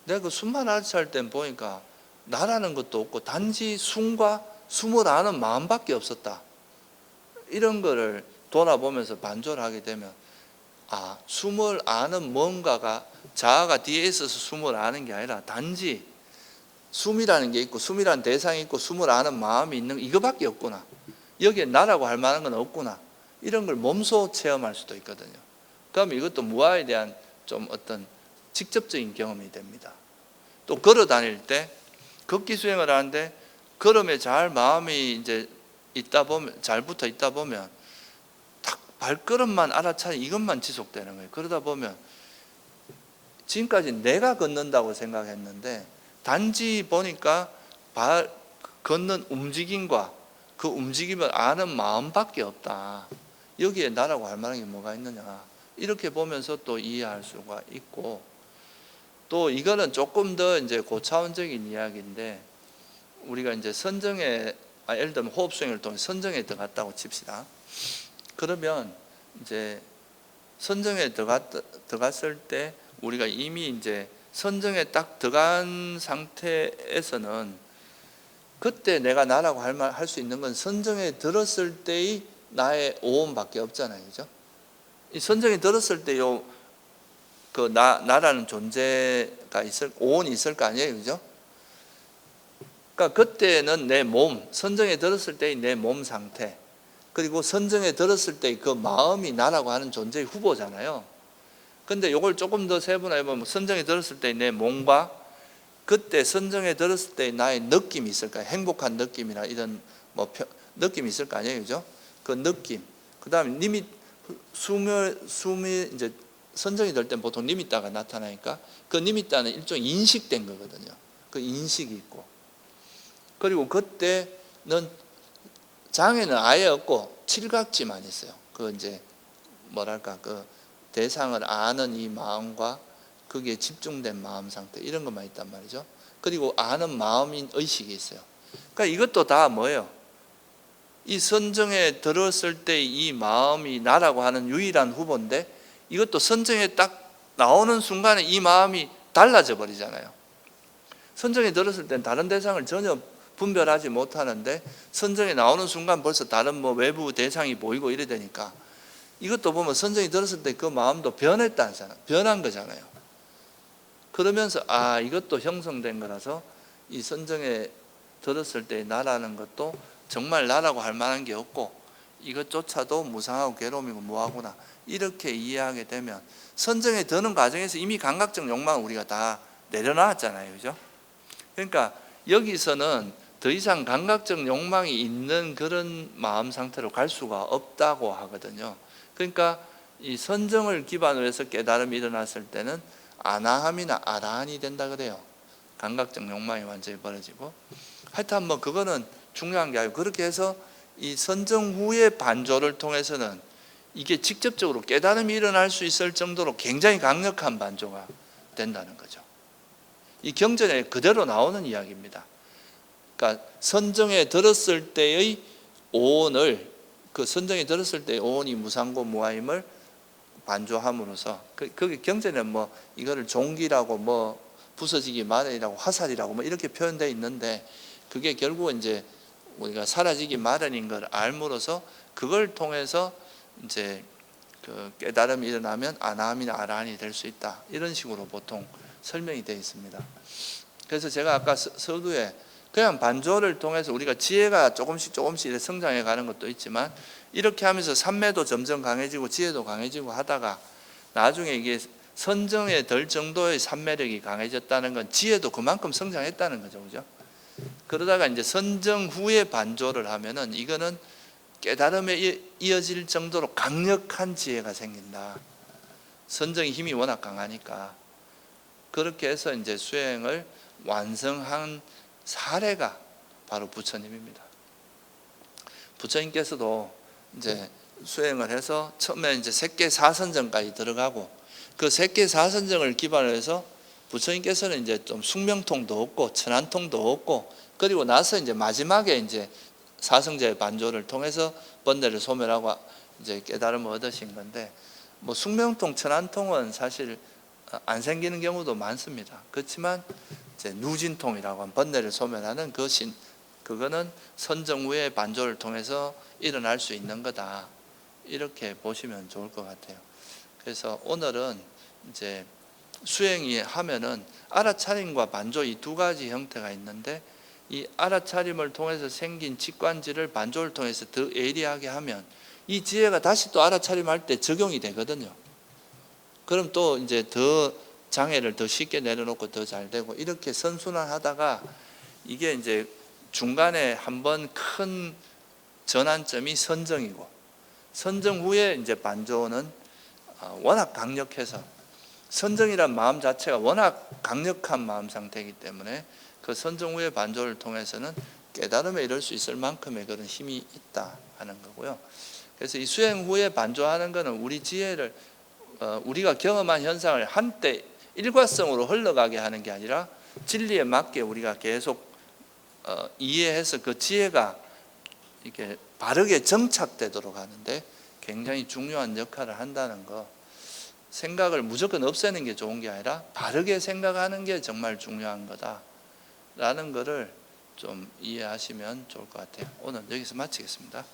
S1: 내가 그 숨만 알아차릴 땐 보니까 나라는 것도 없고 단지 숨과 숨을 아는 마음밖에 없었다. 이런 거를 돌아보면서 반조를 하게 되면 숨을 아는 뭔가가 자아가 뒤에 있어서 숨을 아는 게 아니라 단지 숨이라는 게 있고 숨이라는 대상이 있고 숨을 아는 마음이 있는 이거밖에 없구나. 여기에 나라고 할 만한 건 없구나. 이런 걸 몸소 체험할 수도 있거든요. 그럼 이것도 무아에 대한 좀 어떤 직접적인 경험이 됩니다. 또 걸어 다닐 때 걷기 수행을 하는데 걸음에 잘 마음이 이제 있다 보면 잘 붙어 있다 보면 딱 발걸음만 알아차리 이것만 지속되는 거예요. 그러다 보면 지금까지 내가 걷는다고 생각했는데 단지 보니까 걷는 움직임과 그 움직임을 아는 마음밖에 없다. 여기에 나라고 할 만한 게 뭐가 있느냐. 이렇게 보면서 또 이해할 수가 있고, 또 이거는 조금 더 이제 고차원적인 이야기인데, 우리가 이제 선정에 예를 들면 호흡 수행을 통해 선정에 들어갔다고 칩시다. 그러면 이제 선정에 들어갔을 때 우리가 이미 이제 선정에 딱 들어간 상태에서는 그때 내가 나라고 할 수 있는 건 선정에 들었을 때의 나의 오온밖에 없잖아요, 그죠? 이 선정에 들었을 때 나라는 존재가 오온이 있을 거 아니에요, 그죠? 그러니까 그때는 내 몸, 선정에 들었을 때의 내 몸 상태, 그리고 선정에 들었을 때의 그 마음이 나라고 하는 존재의 후보잖아요. 근데 이걸 조금 더 세분화해보면 선정에 들었을 때의 내 몸과 그때 선정에 들었을 때의 나의 느낌이 있을까요? 행복한 느낌이나 이런 느낌이 있을 거 아니에요, 그죠? 그 느낌. 그 다음에 숨이 이제 선정이 될 땐 보통 니미따가 나타나니까 그 니미따는 일종의 인식된 거거든요. 그 인식이 있고. 그리고 그때는 장애는 아예 없고 칠각지만 있어요. 그 이제 뭐랄까 그 대상을 아는 이 마음과 거기에 집중된 마음 상태 이런 것만 있단 말이죠. 그리고 아는 마음인 의식이 있어요. 그러니까 이것도 다 뭐예요? 이 선정에 들었을 때 이 마음이 나라고 하는 유일한 후보인데 이것도 선정에 딱 나오는 순간에 이 마음이 달라져 버리잖아요. 선정에 들었을 땐 다른 대상을 전혀 분별하지 못하는데 선정에 나오는 순간 벌써 다른 외부 대상이 보이고 이래 되니까 이것도 보면 선정이 들었을 때 그 마음도 변한 거잖아요. 그러면서 이것도 형성된 거라서 이 선정에 들었을 때 나라는 것도 정말 나라고 할 만한 게 없고 이것조차도 무상하고 괴로움이고 뭐하구나 이렇게 이해하게 되면 선정에 드는 과정에서 이미 감각적 욕망을 우리가 다 내려놨잖아요, 그죠? 그러니까 여기서는 더 이상 감각적 욕망이 있는 그런 마음 상태로 갈 수가 없다고 하거든요. 그러니까 이 선정을 기반으로 해서 깨달음이 일어났을 때는 아나함이나 아라한이 된다 그래요. 감각적 욕망이 완전히 버려지고. 하여튼 그거는 중요한 게 아니고 그렇게 해서 이 선정 후의 반조를 통해서는 이게 직접적으로 깨달음이 일어날 수 있을 정도로 굉장히 강력한 반조가 된다는 거죠. 이 경전에 그대로 나오는 이야기입니다. 그러니까 선정에 들었을 때의 오온을 그 선정에 들었을 때의 오온이 무상고 무아임을 반조함으로써 거기 경전에 이거를 종기라고 부서지기 마련이라고 화살이라고 이렇게 표현되어 있는데 그게 결국은 이제 우리가 사라지기 마련인 걸 알므로써 그걸 통해서 이제 그 깨달음이 일어나면 아나함이나 아라한이 될 수 있다 이런 식으로 보통 설명이 되어 있습니다. 그래서 제가 아까 서두에 그냥 반조를 통해서 우리가 지혜가 조금씩 성장해 가는 것도 있지만 이렇게 하면서 삼매도 점점 강해지고 지혜도 강해지고 하다가 나중에 이게 선정에 들 정도의 삼매력이 강해졌다는 건 지혜도 그만큼 성장했다는 거죠, 그죠? 그러다가 이제 선정 후에 반조를 하면은 이거는 깨달음에 이어질 정도로 강력한 지혜가 생긴다. 선정의 힘이 워낙 강하니까. 그렇게 해서 이제 수행을 완성한 사례가 바로 부처님입니다. 부처님께서도 이제 수행을 해서 처음에 이제 색계사선정까지 들어가고 그 색계사선정을 기반으로 해서 부처님께서는 이제 좀 숙명통도 얻고 천안통도 얻고 그리고 나서 이제 마지막에 이제 사성제의 반조를 통해서 번뇌를 소멸하고 이제 깨달음을 얻으신 건데 숙명통, 천안통은 사실 안 생기는 경우도 많습니다. 그렇지만 이제 누진통이라고 하는 번뇌를 소멸하는 그거는 선정 후의 반조를 통해서 일어날 수 있는 거다. 이렇게 보시면 좋을 것 같아요. 그래서 오늘은 이제 수행이 하면은 알아차림과 반조 이 두 가지 형태가 있는데 이 알아차림을 통해서 생긴 직관지를 반조를 통해서 더 예리하게 하면 이 지혜가 다시 또 알아차림할 때 적용이 되거든요. 그럼 또 이제 더 장애를 더 쉽게 내려놓고 더 잘 되고 이렇게 선순환하다가 이게 이제 중간에 한번 큰 전환점이 선정이고 선정 후에 이제 반조는 워낙 강력해서 선정이란 마음 자체가 워낙 강력한 마음 상태이기 때문에 그 선정 후의 반조를 통해서는 깨달음에 이를 수 있을 만큼의 그런 힘이 있다 하는 거고요. 그래서 이 수행 후에 반조하는 것은 우리 지혜를 우리가 경험한 현상을 한때 일과성으로 흘러가게 하는 게 아니라 진리에 맞게 우리가 계속 이해해서 그 지혜가 이렇게 바르게 정착되도록 하는데 굉장히 중요한 역할을 한다는 거. 생각을 무조건 없애는 게 좋은 게 아니라 바르게 생각하는 게 정말 중요한 거다라는 거를 좀 이해하시면 좋을 것 같아요. 오늘 여기서 마치겠습니다.